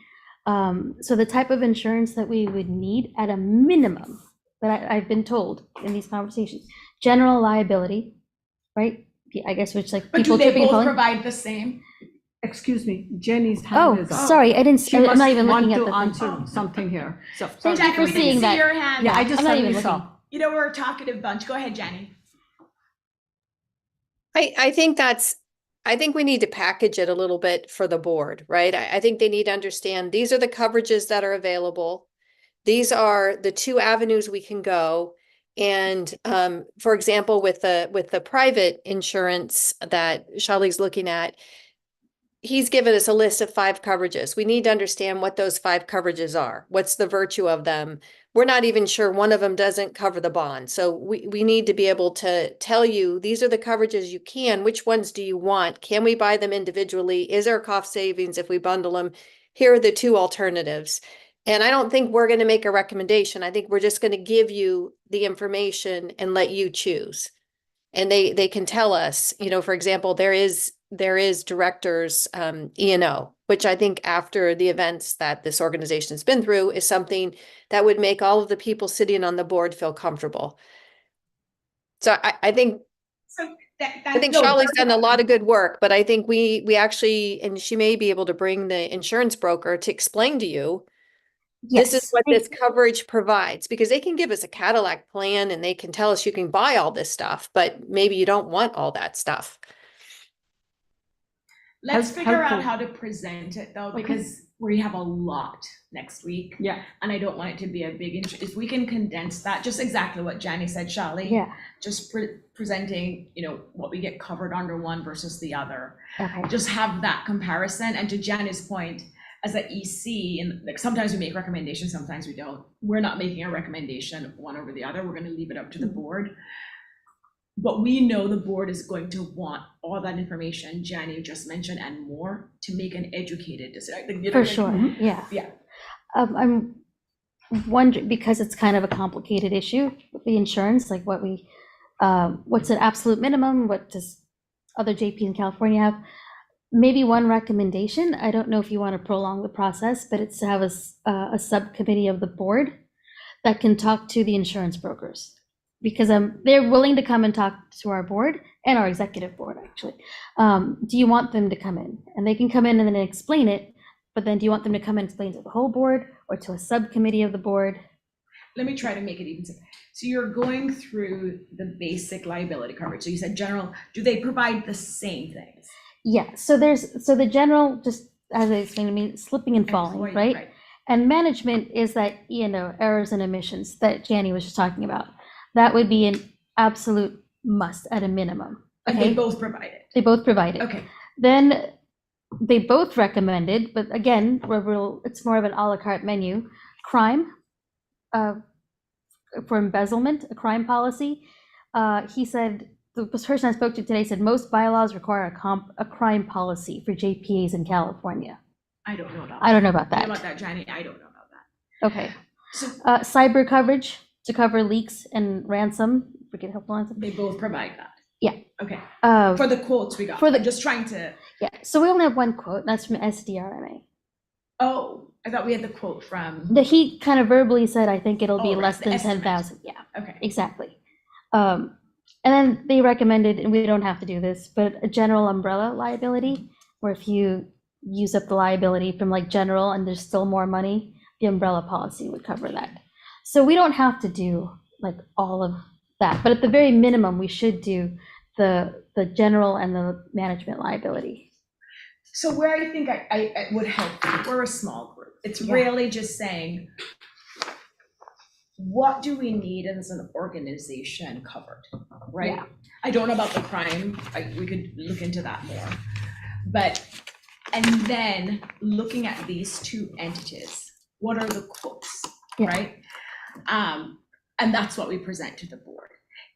So the type of insurance that we would need at a minimum, that I've been told in these conversations, general liability, right? I guess which like But do people they tripping and both falling. provide the same? Excuse me, Jenny's Oh, hand is up. sorry, I didn't, She I'm must not even want looking at to the thing. answer something here. So, Thank you Jackie, for we didn't seeing see that. your hand. yeah, I just I'm not suddenly even saw. looking. You know, we're a talkative bunch. Go ahead, Jenny. I think we need to package it a little bit for the board, right? I think they need to understand, these are the coverages that are available. These are the two avenues we can go. And for example, with the private insurance that Shali's looking at, he's given us a list of 5 coverages. We need to understand what those 5 coverages are. What's the virtue of them? We're not even sure one of them doesn't cover the bond. So we need to be able to tell you, these are the coverages you can, which ones do you want? Can we buy them individually? Is there cost savings if we bundle them? here are the two alternatives. And I don't think we're going to make a recommendation. I think we're just going to give you the information and let you choose. And they can tell us, you know, for example, there is directors E&O, which I think after the events that this organization has been through is something that would make all of the people sitting on the board feel comfortable. So I think So I think Shali's done a lot of good work, but I think we actually, and she may be able to bring the insurance broker to explain to you, this is Yes. what this coverage provides, because they can give us a Cadillac plan and they can tell us you can buy all this stuff, but maybe you don't want all that stuff. Let's Help- figure out helpful. how to present it though, Okay. because we have a lot next week. Yeah. And I don't want it to be a big, if we can condense that, just exactly what Jani said, Shali. Yeah. Just presenting, you know, what we get covered under one versus the other. Okay. Just have that comparison. And to Jani's point, as a EC, and like sometimes we make recommendations, sometimes we don't. We're not making a recommendation one over the other. We're going to leave it up to the board. But we know the board is going to want all that information Jani just mentioned and more to make an educated decision. For sure. Yeah. Yeah. I'm wondering, because it's kind of a complicated issue with the insurance, like what's an absolute minimum? What does other JP in California have? Maybe one recommendation, I don't know if you want to prolong the process, but it's to have a subcommittee of the board that can talk to the insurance brokers. Because they're willing to come and talk to our board and our executive board, actually. Do you want them to come in? And they can come in and then explain it, but then do you want them to come and explain to the whole board or to a subcommittee of the board? Let me try to make it even simpler. So you're going through the basic liability coverage. So you said general, do they provide the same things? Yeah, so the general, just as I explained to me, slipping and falling, Employee- right? And management is that, errors and omissions that Jani was just talking about. That would be an absolute must at a minimum. And Okay, they both provide it. they both provide it. Okay. Then they both recommended, but again, it's more of an à la carte menu, crime, for embezzlement, a crime policy. He said, the person I spoke to today said most bylaws require a crime policy for JPAs in California. I don't know about I don't know about You know that. about that, Jani? I don't know about that. Okay. So Cyber coverage to cover leaks and ransom, forget helpful ransom. they both provide that? Yeah. Okay. Uh, For the quotes we got. for the- I'm just trying to, yeah, so we only have one quote, and that's from SDRMA. oh, I thought we had the quote from, He kind of verbally said, I think it'll be Oh, right, less the than estimate. 10,000. Yeah, okay. exactly. And then they recommended, and we don't have to do this, but a general umbrella liability, where if you use up the liability from like general and there's still more money, the umbrella policy would cover that. So we don't have to do like all of that, but at the very minimum, we should do the general and the management liability. So where I think I would help, we're a small group. It's Yeah. really just saying, what do we need as an organization covered, right? Yeah. I don't know about the crime, we could look into that more. But, and then looking at these two entities, what are the quotes, Yeah. right? And that's what we present to the board.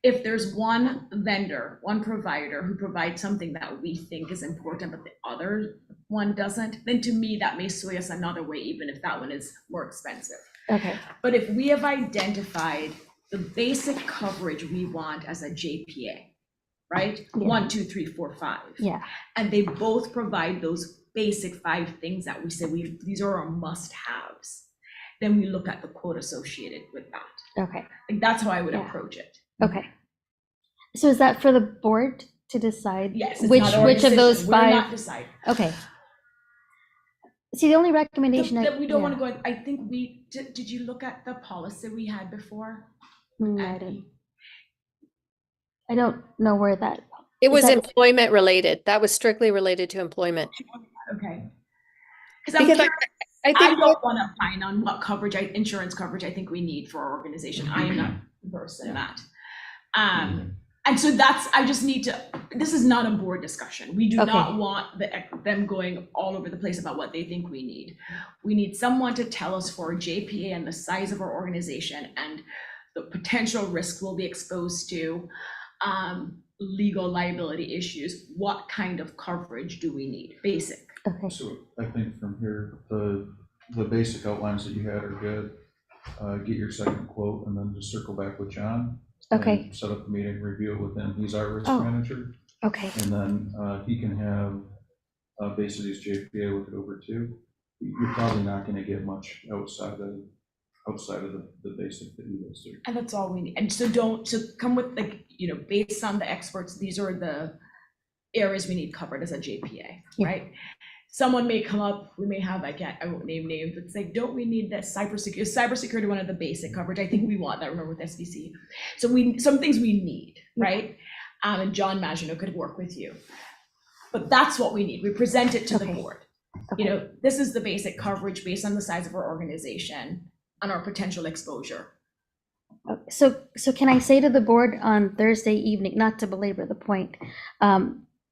If there's one vendor, one provider who provides something that we think is important, but the other one doesn't, then to me, that may sway us another way, even if that one is more expensive. Okay, But if we have identified the basic coverage we want as a JPA, right? Yeah. 1, 2, 3, 4, 5. yeah, And they both provide those basic 5 things that we say these are our must-haves. Then we look at the quote associated with that. okay, Like that's how I would Yeah. approach it. okay. So is that for the board to decide? Yes. it's Which not our of those decision. We're 5? not deciding. Okay. See, the only recommendation That we don't want yeah. to go, I think did you look at the policy we had before? I didn't. I don't know where that, It was that- employment related. That was strictly related to employment. Okay. Because I I think don't want to opine on what coverage, insurance coverage I think we need for our organization. I am not versed in that. And so I just need to, this is not a board discussion. We do Okay. not want them going all over the place about what they think we need. We need someone to tell us for JPA and the size of our organization and the potential risk we'll be exposed to, legal liability issues, what kind of coverage do we need? Basic. Okay, So I think from here, the basic outlines that you had are good. Get your second quote and then just circle back with John. Okay. And set up a meeting, review it with him. He's our risk Oh. manager. okay, And then he can have basically his JPA look it over too. You're probably not gonna get much outside of the basic that you guys do. And that's all we need. And so come with like, based on the experts, these are the areas we need covered as a JPA, Yeah. right? Someone may come up, we may have, I won't name names, it's like, don't we need that cybersecurity? Is cybersecurity one of the basic coverage? I think we want that, remember with SBC. So some things we need, right? And John Maginot could work with you. But that's what we need. We present it to the Okay. board. okay. This is the basic coverage based on the size of our organization and our potential exposure. So can I say to the board on Thursday evening, not to belabor the point,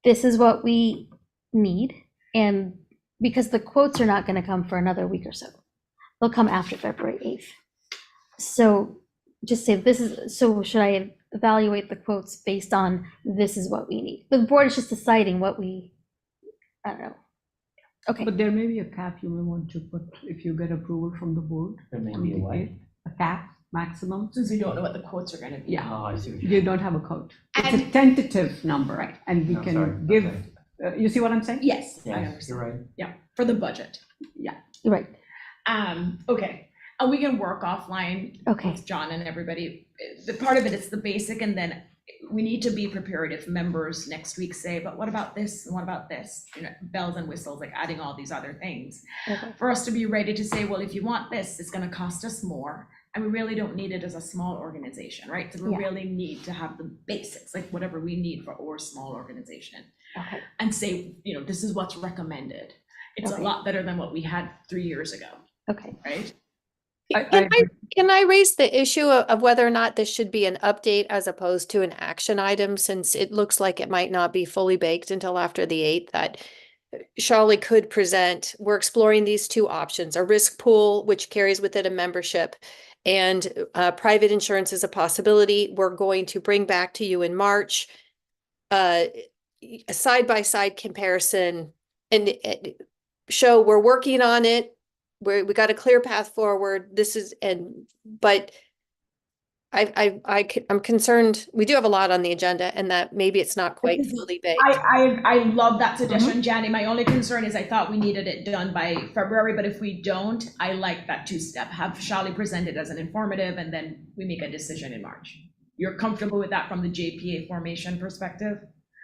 this is what we need, and because the quotes are not going to come for another week or so, they'll come after February 8th. So just say so should I evaluate the quotes based on this is what we need? The board is just deciding what I don't know. Okay, But there may be a cap you may want to put if you get approval from the board. There may on be a the what? 8th, a cap maximum. Since we don't know what the quotes are gonna be. Yeah. Oh, I see what you're You don't have a code. It's a And- tentative number, Right. and we No, can sorry. give, Okay. you see what I'm saying? Yes, I Yeah, understand. you're right. Yeah, for the budget. you're right. Okay, and we can work offline Okay, with John and everybody. The part of it is the basic, and then we need to be prepared if members next week say, but what about this, and what about this? Bells and whistles, like adding all these other things. okay, For us to be ready to say, well, if you want this, it's gonna cost us more, and we really don't need it as a small organization, right? So we Yeah. really need to have the basics, like whatever we need for our small organization, okay. and say, this is what's recommended. It's a Okay. lot better than what we had 3 years ago, Okay, right? Can I raise the issue of whether or not this should be an update as opposed to an action item, since it looks like it might not be fully baked until after the 8th, that Charlie could present, we're exploring these two options, a risk pool, which carries with it a membership, and private insurance is a possibility. We're going to bring back to you in March a side-by-side comparison and show we're working on it. We got a clear path forward. But I'm concerned, we do have a lot on the agenda, and that maybe it's not quite Because fully baked. I love that suggestion, Janny. My only concern is I thought we needed it done by February, but if we don't, I like that two-step. Have Charlie present it as an informative, and then we make a decision in March. You're comfortable with that from the JPA formation perspective?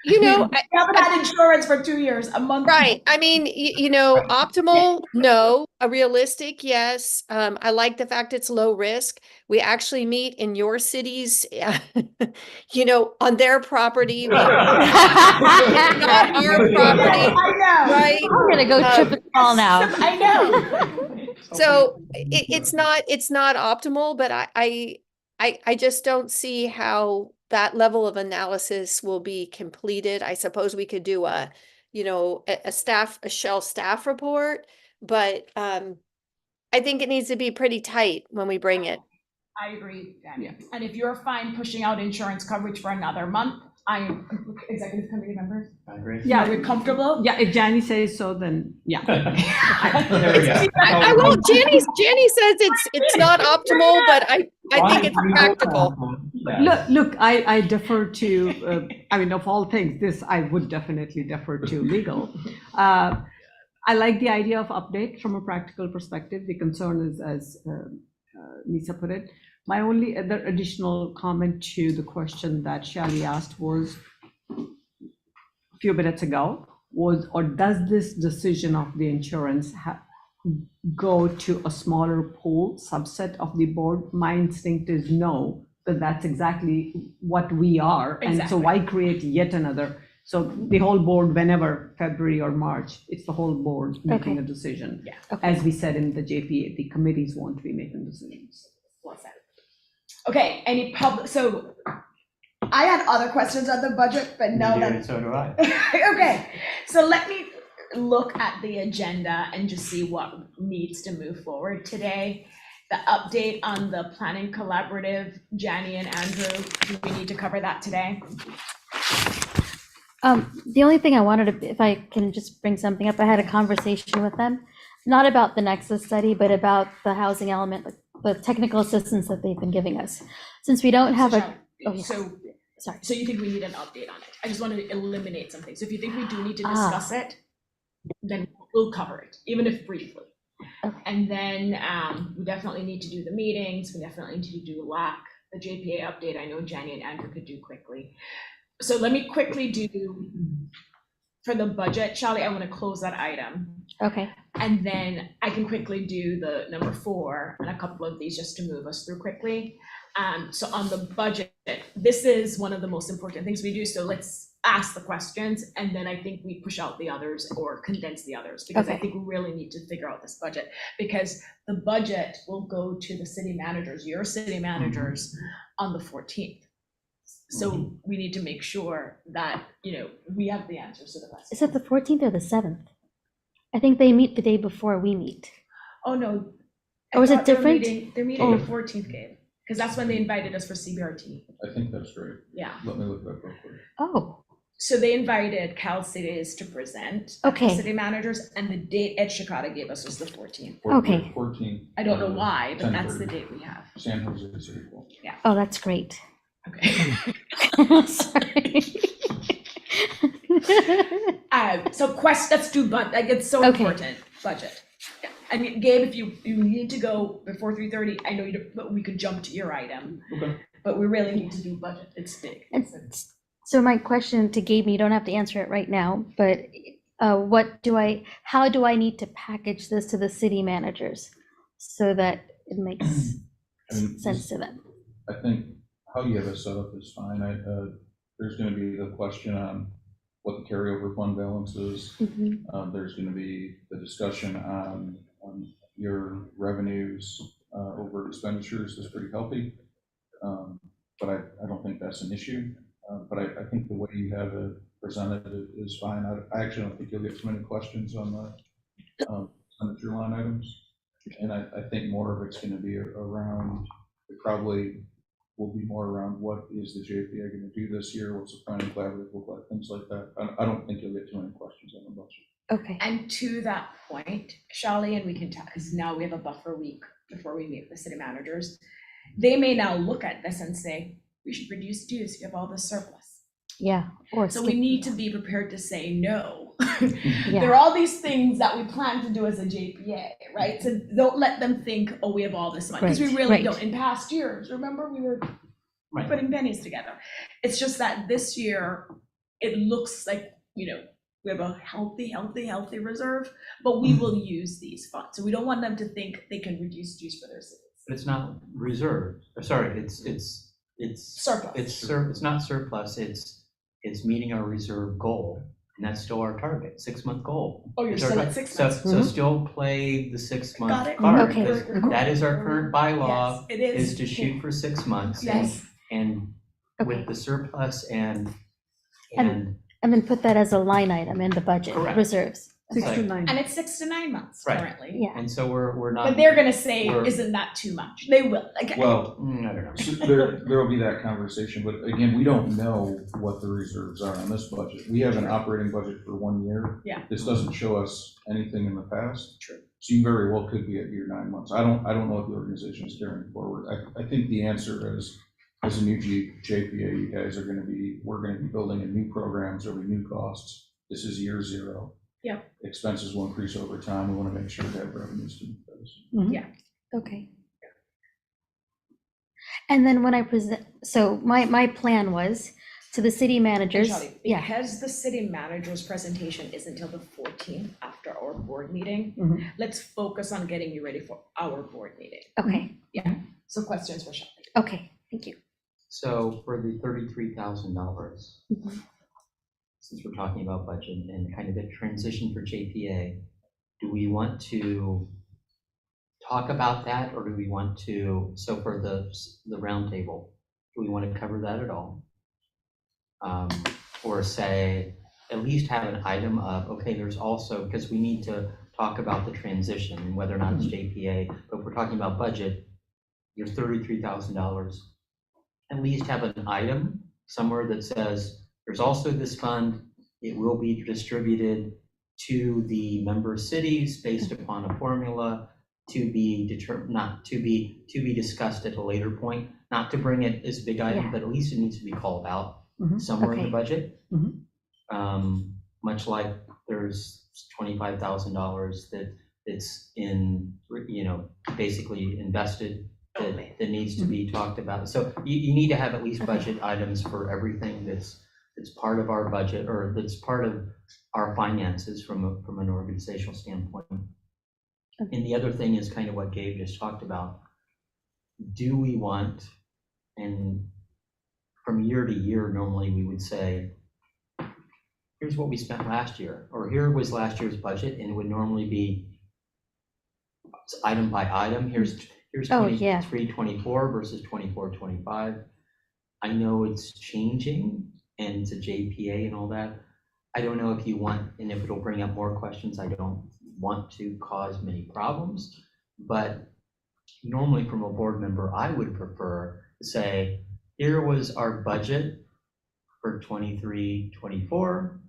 You know, We haven't had insurance for 2 years, a month. right. I mean, optimal, no. A realistic, yes. I like the fact it's low risk. We actually meet in your cities, on their property, not our property, I know. right? I'm gonna go trip and fall now. I know. So it's not optimal, but I just don't see how that level of analysis will be completed. I suppose we could do a Shell staff report, but I think it needs to be pretty tight when we bring it. I agree, Janny. And if you're fine pushing out insurance coverage for another month, I am executive committee members. I agree. Yeah. Are we comfortable? Yeah, if Jani says so, then yeah. There we go. I won't. Janny says it's not optimal, but I think it's practical. Yeah. Look, I defer to, of all things, this I would definitely defer to legal. I like the idea of update from a practical perspective. The concern is, as Lisa put it, my only other additional comment to the question that Shally asked was a few minutes ago or does this decision of the insurance go to a smaller pool subset of the board? My instinct is no, but that's exactly what we are. And so Exactly. why create yet another? So the whole board, whenever February or March, it's the whole board making Okay. a decision. Yeah. Okay. As we said in the JPA, the committees won't be making decisions. Well said. Okay, so I had other questions on the budget, but You now do, that and so do I. okay, so let me look at the agenda and just see what needs to move forward today. The update on the planning collaborative, Janny and Andrew, do we need to cover that today? The only thing I wanted to, if I can just bring something up, I had a conversation with them, not about the Nexus study, but about the housing element, the technical assistance that they've been giving us. Since we don't have a, oh, yeah. Sorry. So you think we need an update on it? I just wanted to eliminate something. So if you think we do need to discuss it, then we'll cover it, even if briefly. Okay. And then we definitely need to do the meetings. We definitely need to do LAC, the JPA update. I know Jenny and Andrew could do quickly. So let me quickly do, for the budget, Charlie, I want to close that item. Okay. And then I can quickly do the number 4 and a couple of these just to move us through quickly. So on the budget, this is one of the most important things we do. So let's ask the questions, and then I think we push out the others or condense the others, because I Okay. think we really need to figure out this budget, because the budget will go to the city managers, your city managers, on the 14th. So we need to make sure that, we have the answers to the questions. Is it the 14th or the 7th? I think they meet the day before we meet. Oh, no. Or is it thought they were different? They're meeting the 14th, Gabe, because that's when they invited us for CBRT. I think that's right. Yeah. Let me look that up real quick. Oh, So they invited Cal Cities to present. Okay. City managers, and the date Ed Shikata gave us was the 14th. Okay. 14. I don't know why, but that's the 10:30. date we have. San Jose City Hall. oh, that's great. Okay. Sorry. So let's do, like, it's so Okay. important, budget. Yeah. I mean, Gabe, if you need to go before 3:30, I know you don't, but we could jump to your item. Okay. But we really need to do budget, it's big. And so my question to Gabe, you don't have to answer it right now, but how do I need to package this to the city managers so that it makes I mean, sense to them? I think how you have it set up is fine. There's gonna be the question on what the carryover fund balance is. Mhm. There's gonna be the discussion on your revenues over expenditures is pretty healthy. But I don't think that's an issue. But I think the way you have it presented is fine. I actually don't think you'll get too many questions on the expenditure line items. And I think more of it's gonna be around, it probably will be more around what is the JPA gonna do this year? What's the planning collaborative look like? Things like that. I don't think you'll get too many questions on the budget. Okay. And to that point, Charlie, and we can talk, because now we have a buffer week before we meet with the city managers. They may now look at this and say, we should reduce dues, we have all this surplus. Yeah. Or So we need to be prepared to say no. Yeah. There are all these things that we plan to do as a JPA, right? So don't let them think, oh, we have all this money, because we Right, really right. don't. In past years, remember, we were Right. putting pennies together. It's just that this year, it looks like, we have a healthy reserve, but we will use these funds. So we don't want them to think they can reduce dues for their cities. But it's not reserved, or sorry, it's Surplus. it's not surplus, it's meeting our reserve goal, and that's still our target, 6-month goal. Oh, you're It's our still tar- at 6 So, months. so still play the 6-month Got it. card, Okay. because that is our current bylaw, Yes, it is. is to shoot for 6 months. Yes. And Okay. with the surplus and And then put that as a line item in the budget, Correct. reserves. 6 to Like- 9. And it's 6 to 9 months Right. currently. Yeah. and so we're not. But they're gonna say, we're- isn't that too much? They will, like, Well, I don't know. so there will be that conversation, but again, we don't know what the reserves are on this budget. We have an operating budget for 1 year. Yeah. This doesn't show us anything in the past. True. So you very well could be at your 9 months. I don't know what the organization is carrying forward. I think the answer is, as a new JPA, you guys we're gonna be building in new programs, there'll be new costs. This is year 0. Yeah. Expenses will increase over time. We wanna make sure we have revenues to meet those. Okay. And then when I present, so my plan was to the city managers. Charlie, Yeah. because the city manager's presentation is until the 14th after our board meeting, Mhm. let's focus on getting you ready for our board meeting. Okay. So questions for Charlie. Okay. Thank you. So for the $33,000, Mhm. since we're talking about budget and kind of a transition for JPA, do we want to talk about that, or do we want to, so for the roundtable, do we want to cover that at all? Or say, at least have an item of, okay, there's also, because we need to talk about the transition, and whether or not it's JPA, but if we're talking about budget, your $33,000, at least have an item somewhere that says, there's There's also this fund. It will be distributed to the member cities based upon a formula to be not to be discussed at a later point, not to bring it as a big item, Yeah. but at least it needs to be called out Mhm. somewhere in the Okay. budget. Mhm. Much like there's $25,000 that's in, basically invested that needs to be talked about. So you need to have at least Okay. budget items for everything that's part of our budget, or that's part of our finances from an organizational standpoint. Okay. And the other thing is kind of what Gabe just talked about. Do we want, and from year to year, normally we would say, here's what we spent last year, or here was last year's budget, and it would normally be item by item. Here's Oh, yeah. 23-24 versus 24-25. I know it's changing, and it's a JPA and all that. I don't know if you want, and if it'll bring up more questions, I don't want to cause many problems, but normally from a board member, I would prefer to say, here was our budget for 23-24.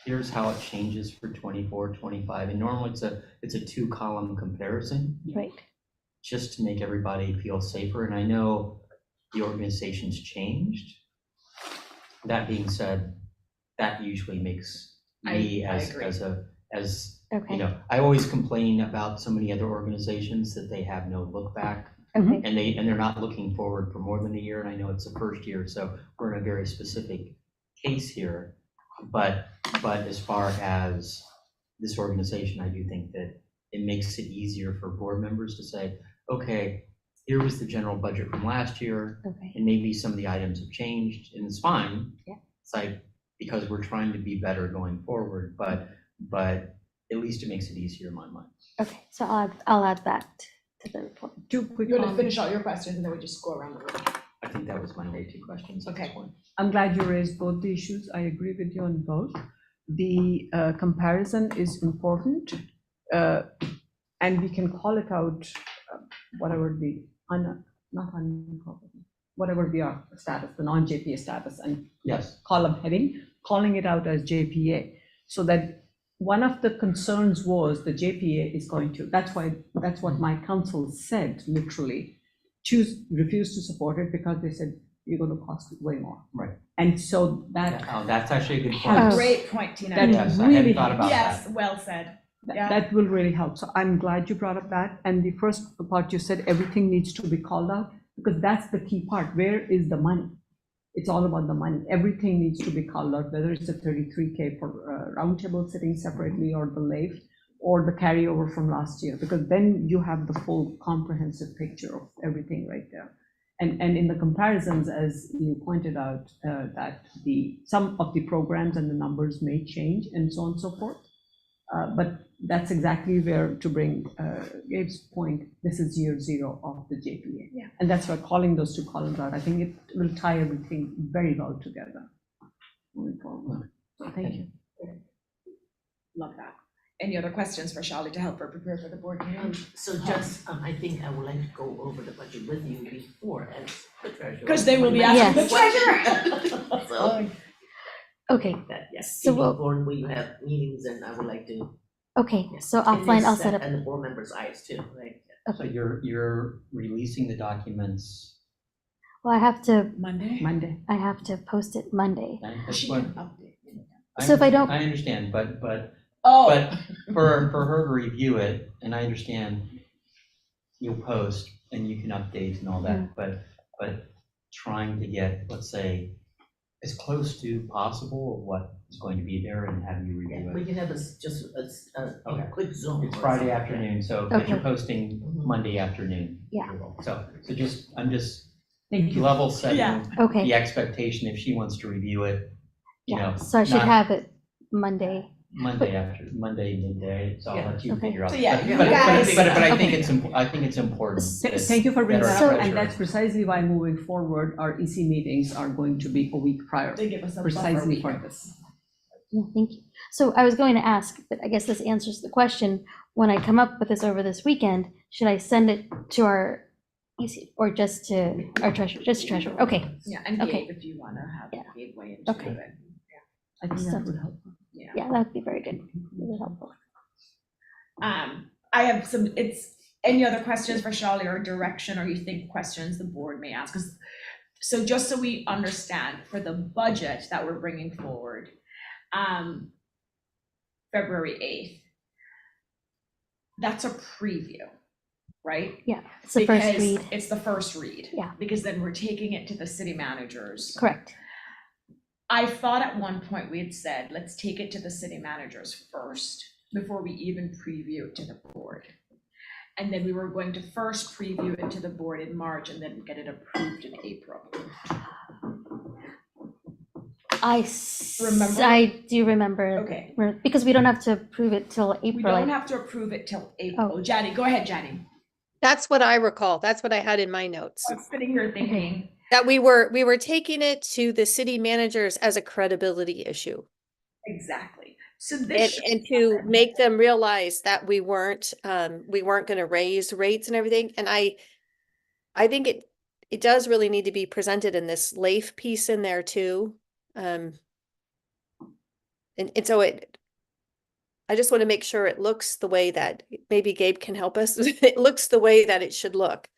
Here's how it changes for 24-25. And normally it's a 2-column comparison, Right. just to make everybody feel safer. And I know the organization's changed. That being said, that usually makes me I as agree. Okay. I always complain about so many other organizations that they have no look back, Okay. and they're not looking forward for more than a year. And I know it's the first year, so we're in a very specific case here. But as far as this organization, I do think that it makes it easier for board members to say, okay, here was the general budget from last year, Okay. and maybe some of the items have changed, and it's fine. Yeah. It's like, because we're trying to be better going forward, but at least it makes it easier in my mind. Okay. So I'll add that to the report. 2 quick You want to comments. finish all your questions and then we just go around the room? I think that was my only 2 questions at this Okay. point. I'm glad you raised both the issues. I agree with you on both. The comparison is important, and we can call it out, whatever the whatever the status, the non-JPA status, and Yes. column heading, calling it out as JPA, so that one of the concerns was the JPA is going to, that's what my council said, literally, refuse to support it because they said, you're going to cost way more. Right. And so that, Oh, that's actually a good Oh. point. Great point, Tina. That Yes, I really hadn't thought helps. about Yes, that. well said. that Yeah. that will really help. So I'm glad you brought up that. And the first part you said, everything needs to be called out, because that's the key part. Where is the money? It's all about the money. Everything needs to be called out, whether it's the 33K for roundtable sitting separately, or the LAIF, or the carryover from last year, because then you have the full comprehensive picture of everything right there. And in the comparisons, as you pointed out, that some of the programs and the numbers may change and so on and so forth. But that's exactly where, to bring Gabe's point, this is year 0 of the JPA. Yeah. And that's why calling those 2 columns out, I think it will tie everything very well together moving forward. So thank you. Love that. Any other questions for Charlie to help her prepare for the board meeting? So just, I think I would like to go over the budget with you before as the treasurer. Because they will be Yeah. asking the treasurer. So, Okay. that, yes, So so we'll- board where you have meetings, and I would like to. Okay. yes, So in offline, this I'll set up. And the board members' eyes too, right? So you're releasing the documents. Well, I have to Monday? I have to post it Monday. and that's She what- can update. So if I don't- I understand, but Oh, for her to review it, and I understand you'll post and you can update and all that, but trying to get, let's say, as close to possible of what is going to be there and have you Yeah, review we it. can have just a Okay. quick Zoom. It's or Friday something. afternoon, so but you're Okay. posting Mhm. Monday afternoon. Yeah. So I'm just Thank you. level setting Yeah. Okay. the expectation if she wants to review it, you Yeah. know, So I should not- have it Monday. Monday midday, so I'll Yeah. let you Okay. figure out. So yeah, you But guys- I Okay. think it's important. that- Thank you for bringing that that our up, and treasurer- that's precisely why moving forward, our EC meetings are going to be a week prior, They give us a buffer precisely week. for this. Yeah, thank you. So I was going to ask, but I guess this answers the question. When I come up with this over this weekend, should I send it to our EC or just to our treasurer? Just treasurer. Okay. Yeah, and Okay. Gabe, if you wanna have Yeah. Gabe weigh into Okay. it. I think that Sounds would help. Yeah. Yeah, that would be very good, really helpful. I have some, any other questions for Shirley or direction, or you think questions the board may ask? 'Cause so just so we understand, for the budget that we're bringing forward, February 8th, that's a preview, right? Yeah, it's the first Because read. it's the first read. Yeah. Because then we're taking it to the city managers. Correct. I thought at one point we had said, let's take it to the city managers first before we even preview it to the board. And then we were going to first preview it to the board in March and then get it approved in April. Remember? I do remember. Okay. Because we don't have to approve it till April. We don't have to approve it till April. Oh. Jani, go ahead, Jani. That's what I recall. That's what I had in my notes. I'm sitting here thinking, That we were taking it to the city managers as a credibility issue. exactly. So And, this. and to make them realize that we weren't gonna raise rates and everything. And I think it does really need to be presented in this LAIF piece in there too. And so I just want to make sure it looks the way that, maybe Gabe can help us. It looks the way that it should look.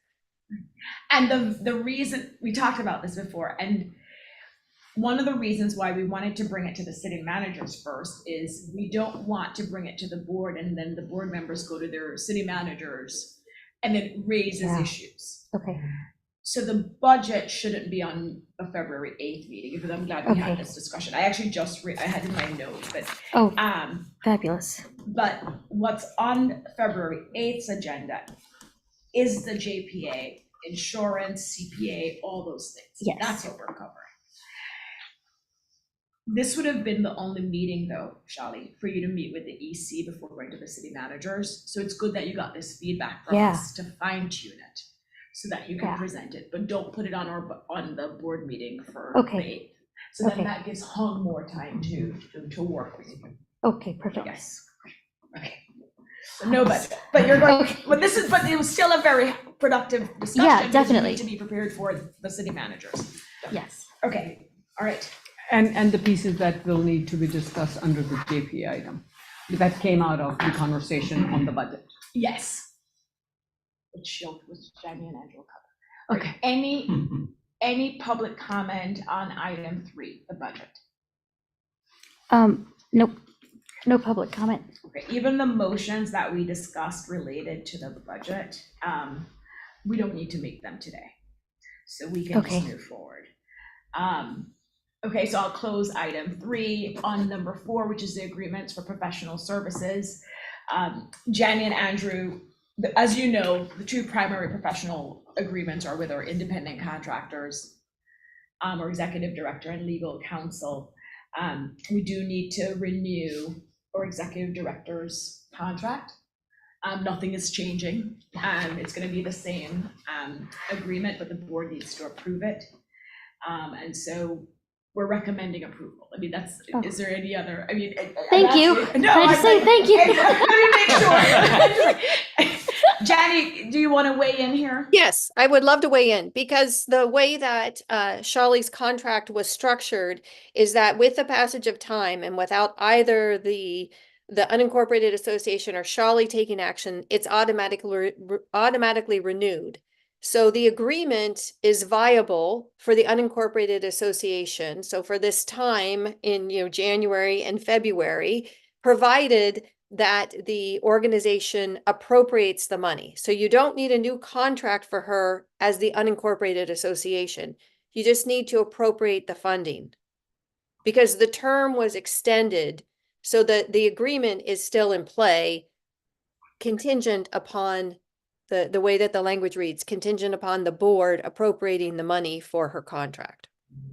And the reason, we talked about this before, and one of the reasons why we wanted to bring it to the city managers first is we don't want to bring it to the board and then the board members go to their city managers and then it raises Yeah. issues. Okay. So the budget shouldn't be on a February 8th meeting, because I'm glad we had Okay. this discussion. I actually I had in my notes, but Oh, fabulous. but what's on February 8th's agenda is the JPA, insurance, CPA, all those things. Yes. That's what we're covering. This would have been the only meeting though, Shali, for you to meet with the EC before going to the city managers. So it's good that you got this feedback from Yeah. us to fine tune it so that you can Yeah. present it, but don't put it on on the board meeting for Okay. the 8th. So then Okay. that gives Hung more time to work with you. Okay, perfect. Yes. Okay. So no budget, but you're going, Okay. but it was still a very productive discussion. Yeah, because you definitely. need to be prepared for the city managers. Yes. Okay, all right. And the pieces that will need to be discussed under the JPA item, that came out of the conversation on the budget. Yes. Which Jamie and Andrew will cover. Okay. Any public comment on item 3, the budget? Nope, no public comment. Okay, even the motions that we discussed related to the budget, we don't need to make them today. So we can just Okay. move forward. Okay, so I'll close item 3 on number 4, which is the agreements for professional services. Jenny and Andrew, as you know, the 2 primary professional agreements are with our independent contractors, our executive director and legal counsel. We do need to renew our executive director's contract. Nothing is changing. It's gonna be the same agreement, but the board needs to approve it. And so we're recommending approval. I mean, is there any other, I mean. Thank you. No, Can I just say thank you? Let me make sure. Jani, do you want to weigh in here? Yes, I would love to weigh in, because the way that Charlie's contract was structured is that with the passage of time and without either the unincorporated association or Charlie taking action, it's automatically renewed. So the agreement is viable for the unincorporated association. So for this time in, January and February, provided that the organization appropriates the money. So you don't need a new contract for her as the unincorporated association. You just need to appropriate the funding. Because the term was extended, so that the agreement is still in play, contingent upon the way that the language reads, contingent upon the board appropriating the money for her contract.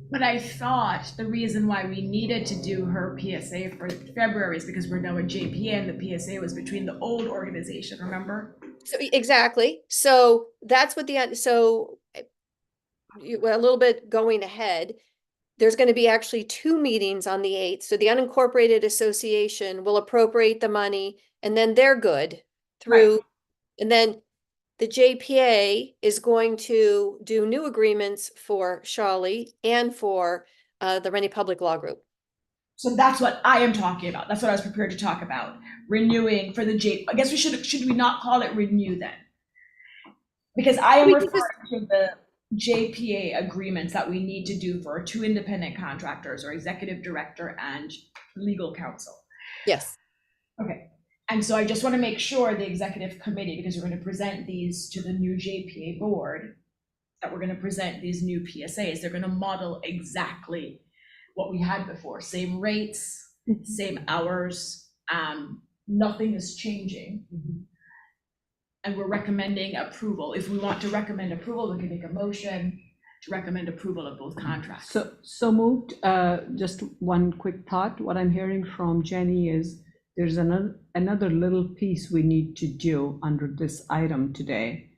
But I thought the reason why we needed to do her PSA for February is because we're now a JPA and the PSA was between the old organization, remember? So exactly. So that's what a little bit going ahead. There's going to be actually 2 meetings on the 8th. So the unincorporated association will appropriate the money, and then they're good through, and then the JPA is going to do new agreements for Shawley and for the Rennie Public Law Group. So that's what I am talking about. That's what I was prepared to talk about. Renewing for the I guess should we not call it renew then? Because I am We can referring to the JPA agreements that we need to do for our 2 independent contractors, or executive director and legal counsel. Yes. Okay. And so I just want to make sure the executive committee, because we're going to present these to the new JPA board, that we're going to present these new PSAs. They're going to model exactly what we had before. Same rates, same hours, nothing is changing. And we're recommending approval. If we want to recommend approval, we can make a motion to recommend approval of both contracts. So moved. Just one quick thought. What I'm hearing from Jenny is there's another little piece we need to do under this item today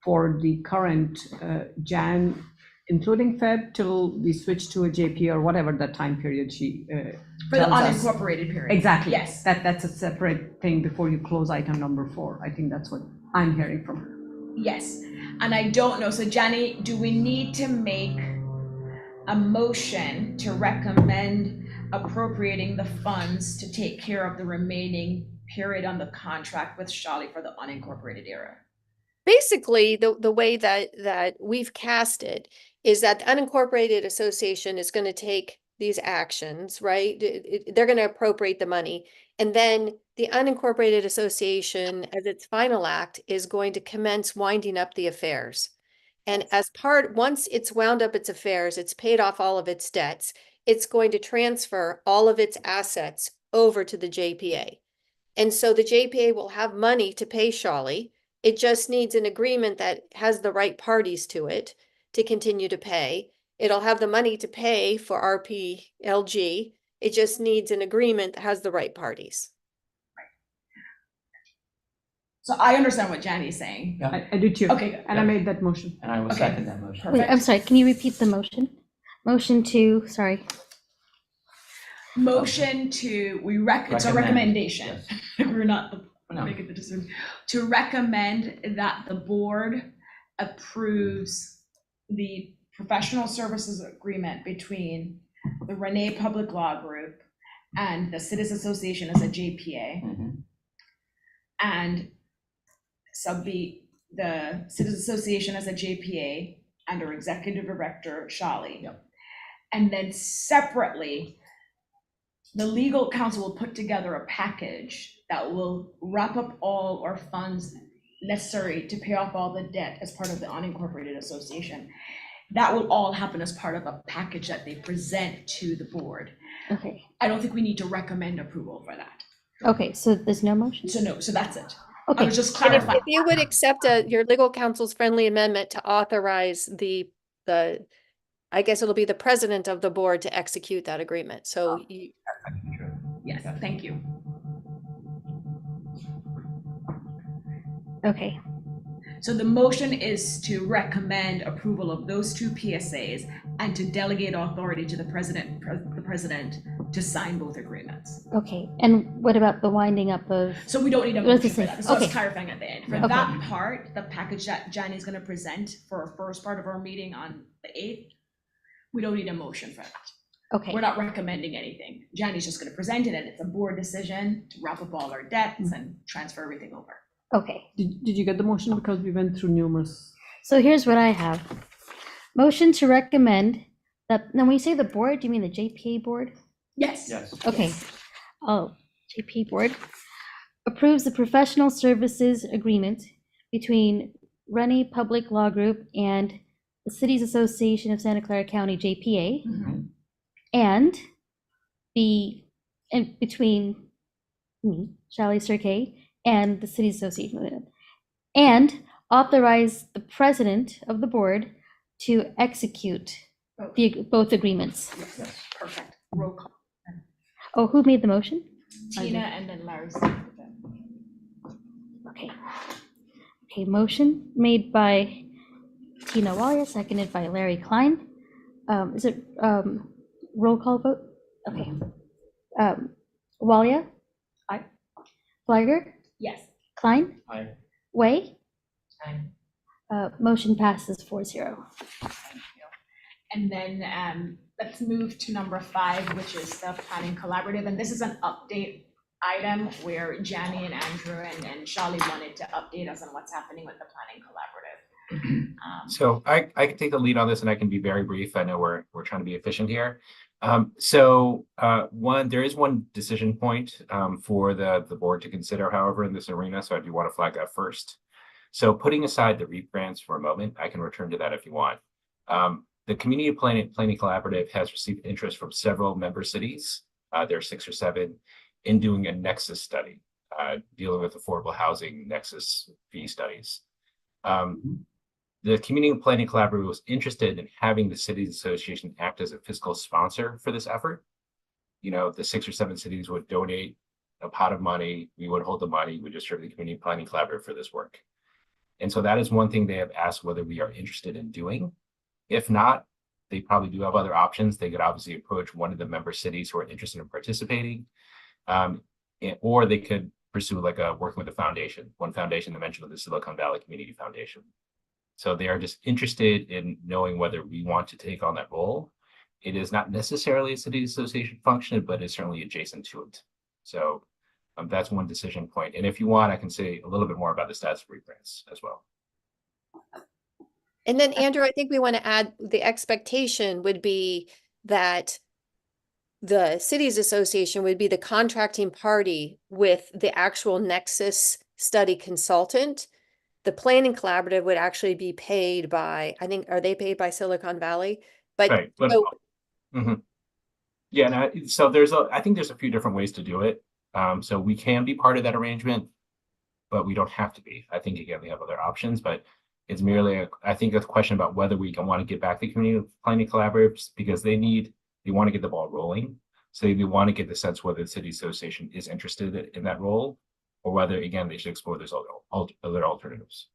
for the current Jan, including Feb, till we switch to a JP or whatever that time period she For the tells us. unincorporated period. Exactly. Yes. That's a separate thing before you close item number 4. I think that's what I'm hearing from her. Yes, and I don't know, so Jenny, do we need to make a motion to recommend appropriating the funds to take care of the remaining period on the contract with Shawley for the unincorporated area? Basically, the way that we've cast it is that the unincorporated association is going to take these actions, right? They're going to appropriate the money. And then the unincorporated association, as its final act, is going to commence winding up the affairs. And once it's wound up its affairs, it's paid off all of its debts, it's going to transfer all of its assets over to the JPA. And so the JPA will have money to pay Shawley. It just needs an agreement that has the right parties to it to continue to pay. It'll have the money to pay for RPLG. It just needs an agreement that has the right parties. So I understand what Jenny's saying. Yeah. I do too. Okay, good. And I made that motion. And I will Okay. second that motion. Wait, I'm sorry, can you repeat the motion? Motion to, sorry. Motion to, it's a Recommend, recommendation. yes. We're not No. making the decision. To recommend that the board approves the professional services agreement between the Renee Public Law Group and the Citizens Association as a JPA, Mhm. and the Citizens Association as a JPA under Executive Director Shawley. Yep. And then separately, the legal counsel will put together a package that will wrap up all our funds necessary to pay off all the debt as part of the unincorporated association. That will all happen as part of a package that they present to the board. Okay, I don't think we need to recommend approval for that. okay, so there's no motion? So no, so that's it. I Okay, was just And if clarifying. you would accept your legal counsel's friendly amendment to authorize the, I guess it'll be the president of the board to execute that agreement. So you, Yes, thank you. okay, So the motion is to recommend approval of those 2 PSAs and to delegate authority to the president to sign both agreements. okay. And what about the winding up of, So we don't need a What does motion it for say? that. So it's Okay. clarifying at the end. For Okay. that part, the package that Jenny's gonna present for our first part of our meeting on the 8th, we don't need a motion for that. okay, We're not recommending anything. Jenny's just gonna present it and it's a board decision to wrap up all our debts and transfer everything over. okay. Did you get the motion? Because we went through numerous. So here's what I have. Motion to recommend that, now when you say the board, do you mean the JPA board? Yes. Yes. Okay. Oh, JP board approves the professional services agreement between Rennie Public Law Group and the Cities Association of Santa Clara County, JPA, Mhm. and between me, Shally Sirke, and the Cities Association, and authorize the president of the board to execute both agreements. Yes, perfect. Roll call. Oh, who made the motion? Tina and then Larry. seconded it. Okay. Okay, motion made by Tina Walia, seconded by Larry Klein. Is it roll call vote? Okay. Walia? Aye. Flagger? Yes. Klein? Aye. Way? Aye. Motion passes 4-0. Thank you. And then let's move to number 5, which is the planning collaborative. And this is an update item where Jani and Andrew and Shali wanted to update us on what's happening with the planning collaborative. So I can take the lead on this, and I can be very brief. I know we're trying to be efficient here. There is one decision point for the board to consider, however, in this arena. So I do want to flag that first. So putting aside the REAP grants for a moment, I can return to that if you want. The Community Planning Collaborative has received interest from several member cities, there are 6 or 7, in doing a nexus study, dealing with affordable housing nexus fee studies. The Community Planning Collaborative was interested in having the Cities Association act as a fiscal sponsor for this effort. You know, the 6 or 7 cities would donate a pot of money, we would hold the money, we distribute the Community Planning Collaborative for this work. And so that is one thing they have asked whether we are interested in doing. If not, they probably do have other options. They could obviously approach one of the member cities who are interested in participating, or they could pursue like working with a foundation. One foundation they mentioned was the Silicon Valley Community Foundation. So they are just interested in knowing whether we want to take on that role. It is not necessarily a city association function, but it's certainly adjacent to it. So that's one decision point. And if you want, I can say a little bit more about the status of REAP grants as well. And then Andrew, I think we want to add the expectation would be that the Cities Association would be the contracting party with the actual Nexus study consultant. The planning collaborative would actually be paid by, I think, are they paid by Silicon Valley? But, right. Yeah, so I think there's a few different ways to do it. So we can be part of that arrangement, but we don't have to be. I think, again, we have other options, but it's merely, I think, a question about whether we want to get back the Community Planning Collaboratives, because they want to get the ball rolling. So they want to get the sense whether the City Association is interested in that role, or whether, again, they should explore those other alternatives.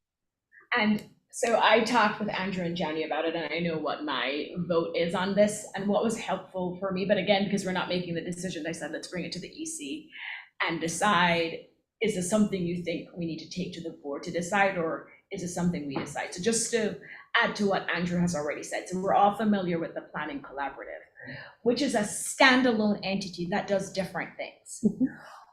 And so I talked with Andrew and Jani about it, and I know what my vote is on this and what was helpful for me. But again, because we're not making the decision, I said, let's bring it to the EC and decide, is this something you think we need to take to the board to decide, or is it something we decide? So just to add to what Andrew has already said, so we're all familiar with the Planning Collaborative, which is a standalone entity that does different things.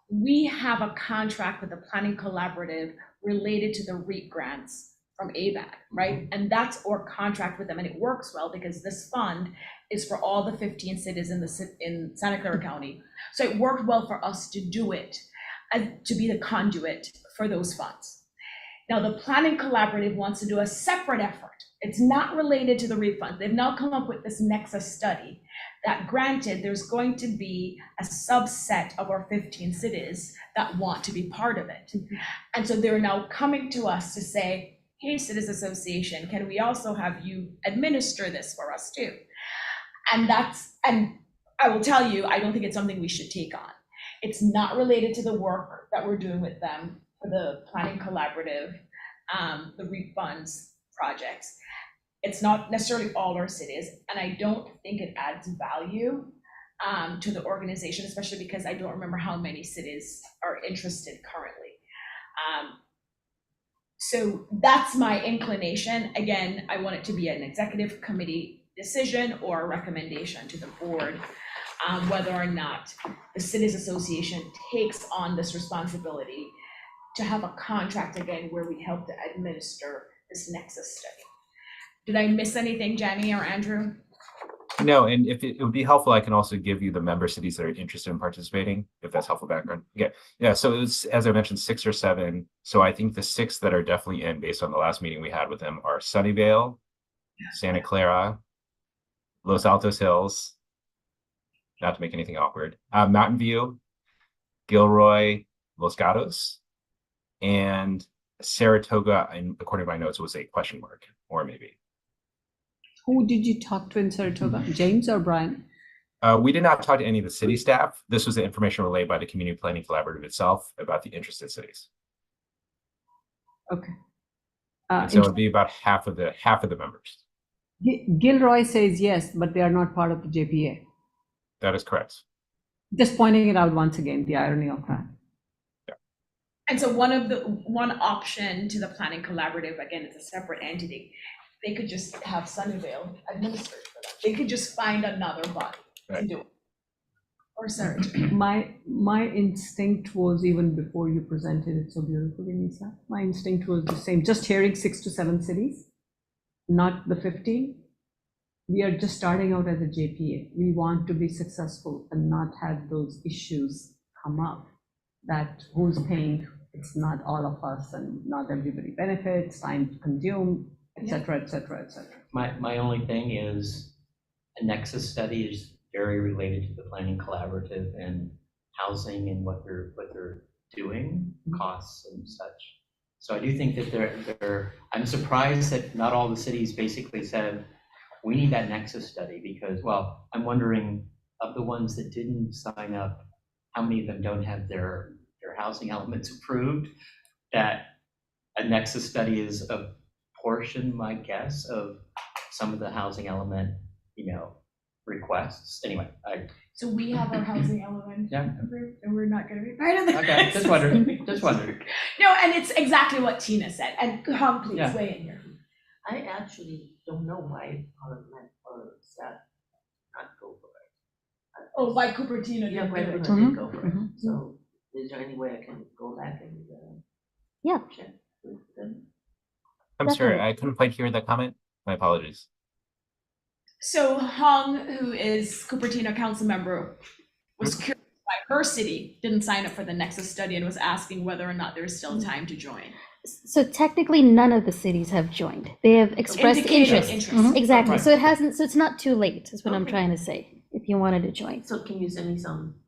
We have a contract with the Planning Collaborative related to the REAP grants from ABAG, right? And that's our contract with them, and it works well because this fund is for all the 15 cities in Santa Clara County. So it worked well for us to do it, and to be the conduit for those funds. Now, the Planning Collaborative wants to do a separate effort. It's not related to the REAP fund. They've now come up with this Nexus study that, granted, there's going to be a subset of our 15 cities that want to be part of it. And so they're now coming to us to say, hey, Cities Association, can we also have you administer this for us too? And I will tell you, I don't think it's something we should take on. It's not related to the work that we're doing with them for the Planning Collaborative, the REAP funds projects. It's not necessarily all our cities, and I don't think it adds value to the organization, especially because I don't remember how many cities are interested currently. So that's my inclination. Again, I want it to be an executive committee decision or a recommendation to the board, whether or not the Cities Association takes on this responsibility to have a contract again where we help to administer this Nexus study. Did I miss anything, Jani or Andrew? No, and if it would be helpful, I can also give you the member cities that are interested in participating, if that's helpful background. Yeah. So it was, as I mentioned, 6 or 7. So I think the 6 that are definitely in, based on the last meeting we had with them, are Sunnyvale, Santa Clara, Los Altos Hills, not to make anything awkward, Mountain View, Gilroy, Los Gatos, and Saratoga, and according to my notes, it was a question mark, or maybe. Who did you talk to in Saratoga? James or Brian? We did not talk to any of the city staff. This was the information relayed by the Community Planning Collaborative itself about the interested cities. Okay. And so it'd be about half of the members. Gilroy says yes, but they are not part of the JPA. That is correct. Just pointing it out once again, the irony of that. Yeah. And so one option to the Planning Collaborative, again, it's a separate entity. they could just have Sunnyvale administered for them. They could just find another body to Right. do it. Or search. My instinct was, even before you presented it so beautifully, Nisa, my instinct was the same, just hearing 6 to 7 cities, not the 15. We are just starting out as a JPA. We want to be successful and not have those issues come up, that who's paying, it's not all of us and not everybody benefits, time consumed, et cetera, et cetera, et cetera. My only thing is, a nexus study is very related to the planning collaborative and housing and what they're doing, costs and such. So I do think that I'm surprised that not all the cities basically said, we need that nexus study, because, well, I'm wondering, of the ones that didn't sign up, how many of them don't have their housing elements approved? That a nexus study is a portion, my guess, of some of the housing element, requests. Anyway, So we have our housing element Yeah. approved, and we're not gonna be part of that. okay, just wondering. No, and it's exactly what Tina said, and Hong, please Yeah. weigh in here. I actually don't know why Parliament or staff not go for it. Oh, by Cupertino. Yeah, didn't why do it. Parliament didn't go for it. Mhm. So is there any way I can go back and Yeah. check with them? I'm sorry, Definitely. I couldn't quite hear that comment. My apologies. So Hong, who is Cupertino council member, was curious why her city didn't sign up for the Nexus study and was asking whether or not there's still time to join. So technically, none of the cities have joined. They have expressed Indicated interest. interest. Mhm, exactly. Right. So it hasn't. So it's not too late, is what I'm Okay. trying to say. If you wanted to join. So can you send me some,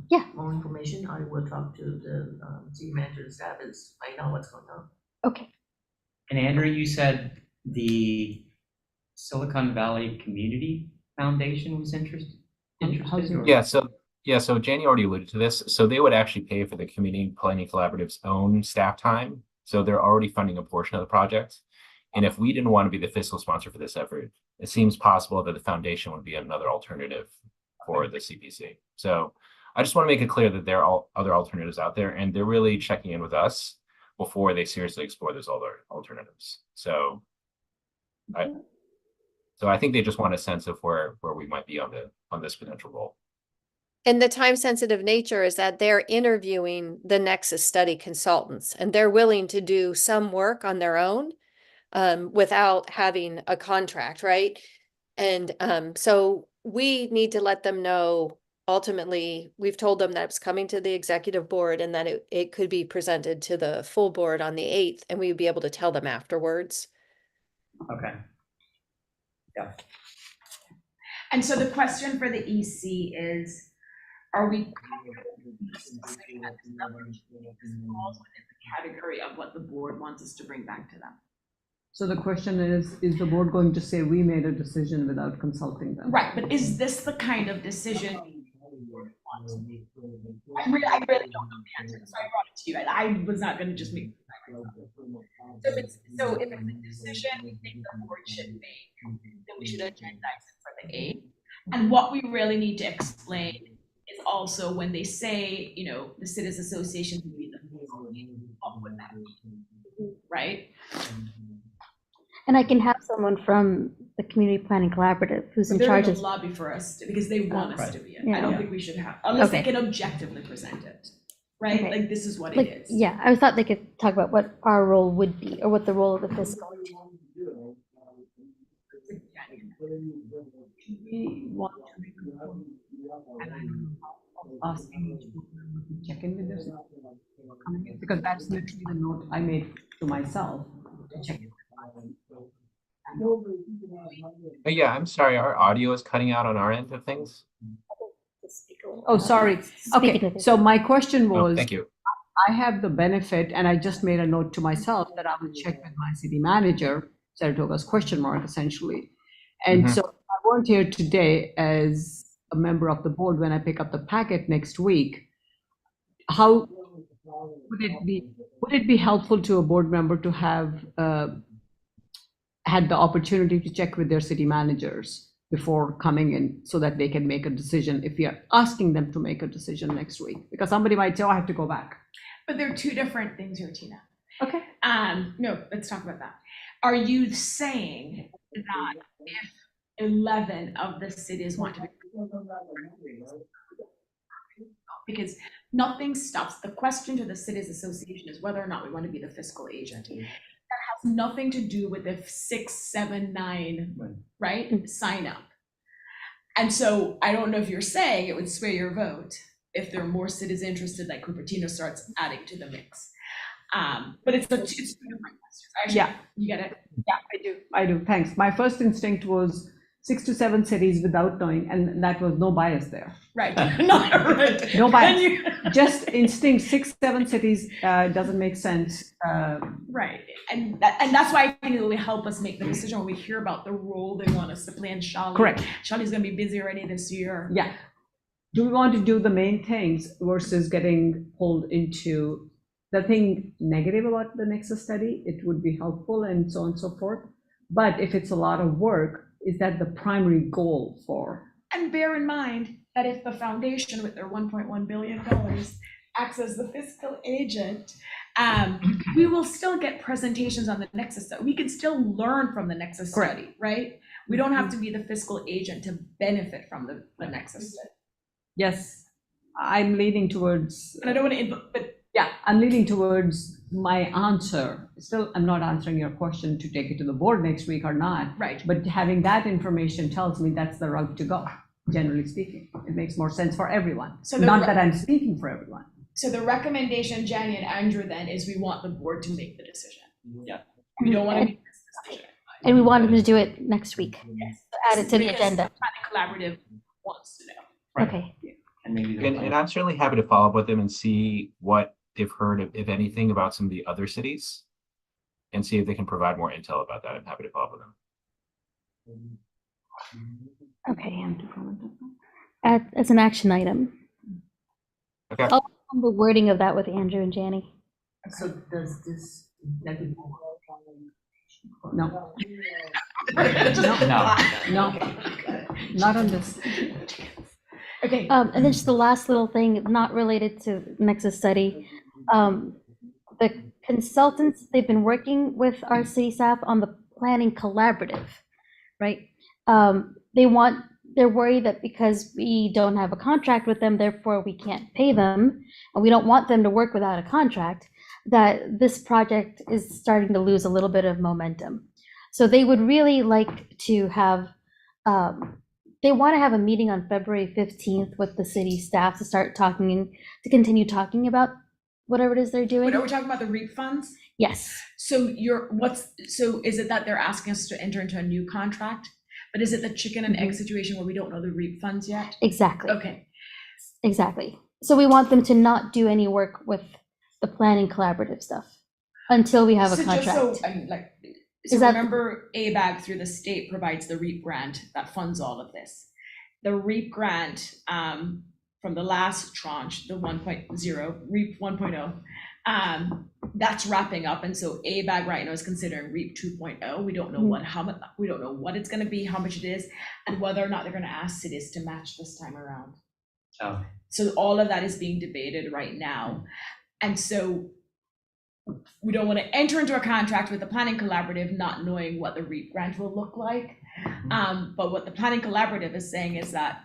Yeah. more information? I will talk to the, city manager and staff and find out what's going on. Okay. And Andrew, you said the Silicon Valley Community Foundation was interested? Housing. or- Yeah, so Janie already alluded to this. So they would actually pay for the Community Planning Collaborative's own staff time. So they're already funding a portion of the project. And if we didn't want to be the fiscal sponsor for this effort, it seems possible that the foundation would be another alternative for the CPC. So I just want to make it clear that there are other alternatives out there, and they're really checking in with us before they seriously explore those other alternatives. So I think they just want a sense of where we might be on this potential role. And the time sensitive nature is that they're interviewing the Nexus study consultants, and they're willing to do some work on their own without having a contract, right? And so we need to let them know, ultimately, we've told them that it's coming to the executive board and that it could be presented to the full board on the 8th, and we'd be able to tell them afterwards. Okay. And so the question for the EC is, are we comfortable discussing that this number falls within the category of what the board wants us to bring back to them? So the question is the board going to say we made a decision without consulting them? Right, but is this the kind of decision the board wants? I really don't know the answer, so I brought it to you, and I was not gonna just make. So if it's a decision we think the board should make, then we should agendize it for the 8th. And what we really need to explain is also when they say, the Citizens Association would be the what would that mean? Right? And I can have someone from the Community Planning Collaborative who's in They're charge gonna of. lobby for us because they want us Right. to be in. Yeah. I don't think we should have, unless they Okay. can objectively present it, right? Okay. Like, this is what it Like, is. yeah, I thought they could talk about what our role would be or what the role of the fiscal. We want to make a point, and I don't know, of asking each board member to check in with this, because that's literally the note I made to myself to check in. But yeah, I'm sorry, our audio is cutting out on our end of things. Oh, sorry. Okay, so my question Oh, was, thank you. I have the benefit, and I just made a note to myself that I will check with my city manager, Saratoga's question mark essentially. And Mhm. so I weren't here today as a member of the board when I pick up the packet next week. How would it be helpful to a board member to have had the opportunity to check with their city managers before coming in so that they can make a decision if we are asking them to make a decision next week? Because somebody might say, oh, I have to go back. But they're two different things here, Tina. Okay. No, let's talk about that. Are you saying that if 11 of the cities want to be? Because nothing stops, the question to the cities association is whether or not we want to be the fiscal agent. That has nothing to do with if 6, 7, 9, right, sign up. And so I don't know if you're saying it would sway your vote if there are more cities interested, like Cupertino starts adding to the mix. But it's two different questions. Actually, Yeah. you get it? Yeah, I do, thanks. My first instinct was 6 to 7 cities without knowing, and that was no bias there. Right. Not right. No And bias, you- just instinct, 6, 7 cities doesn't make sense. Right, and that's why I think it will help us make the decision when we hear about the role they want us to play in Charlotte. Correct. Charlotte's gonna be busy already this year. Yeah. Do we want to do the main things versus getting pulled into the thing negative about the Nexus study? It would be helpful and so on and so forth. But if it's a lot of work, is that the primary goal for? And bear in mind that if the foundation with their $1.1 billion acts as the fiscal agent, we will still get presentations on the Nexus study. We can still learn from the Nexus Correct. study, right? We don't have to be the fiscal agent to benefit from the Nexus study. Yes, I'm leaning towards, And I don't want to, but yeah, I'm leaning towards my answer. Still, I'm not answering your question to take it to the board next week or not. right. But having that information tells me that's the route to go, generally speaking. It makes more sense for everyone. So the Not re- that I'm speaking for everyone. So the recommendation, Jenny and Andrew, then, is we want the board to make the decision. Yeah. We don't want to make this decision. And we want them to do it next week. Yes. Add it to the Because agenda. Planning Collaborative wants to know. Right. Okay. And maybe the And I'm certainly happy to follow up with them and see what they've heard, if anything, about some of the other cities, and see if they can provide more intel about that. I'm happy to follow up with them. Okay. As an action item. Okay. I'll work on the wording of that with Andrew and Janie. So does this, that would. No, No. no, not on this. Okay. And then just the last little thing, not related to Nexus study. The consultants, they've been working with our city staff on the planning collaborative, right? They're worried that because we don't have a contract with them, therefore we can't pay them, and we don't want them to work without a contract, that this project is starting to lose a little bit of momentum. So they would really like to have, they want to have a meeting on February 15th with the city staff to continue talking about whatever it is they're doing. Wait, are we talking about the REAP funds? Yes, So so is it that they're asking us to enter into a new contract? But is it the chicken and egg situation where we don't know the REAP funds yet? exactly. Okay. Exactly. So we want them to not do any work with the planning collaborative stuff until we have a So just contract. so, so Is that- remember, ABAG through the state provides the REAP grant that funds all of this. The REAP grant from the last tranche, the 1.0, REAP 1.0, that's wrapping up, and so ABAG right now is considering REAP 2.0. We don't know we don't know what it's going to be, how much it is, and whether or not they're going to ask cities to match this time around. Oh. So all of that is being debated right now. And so we don't want to enter into a contract with the planning collaborative not knowing what the REAP grant will look like. But what the planning collaborative is saying is that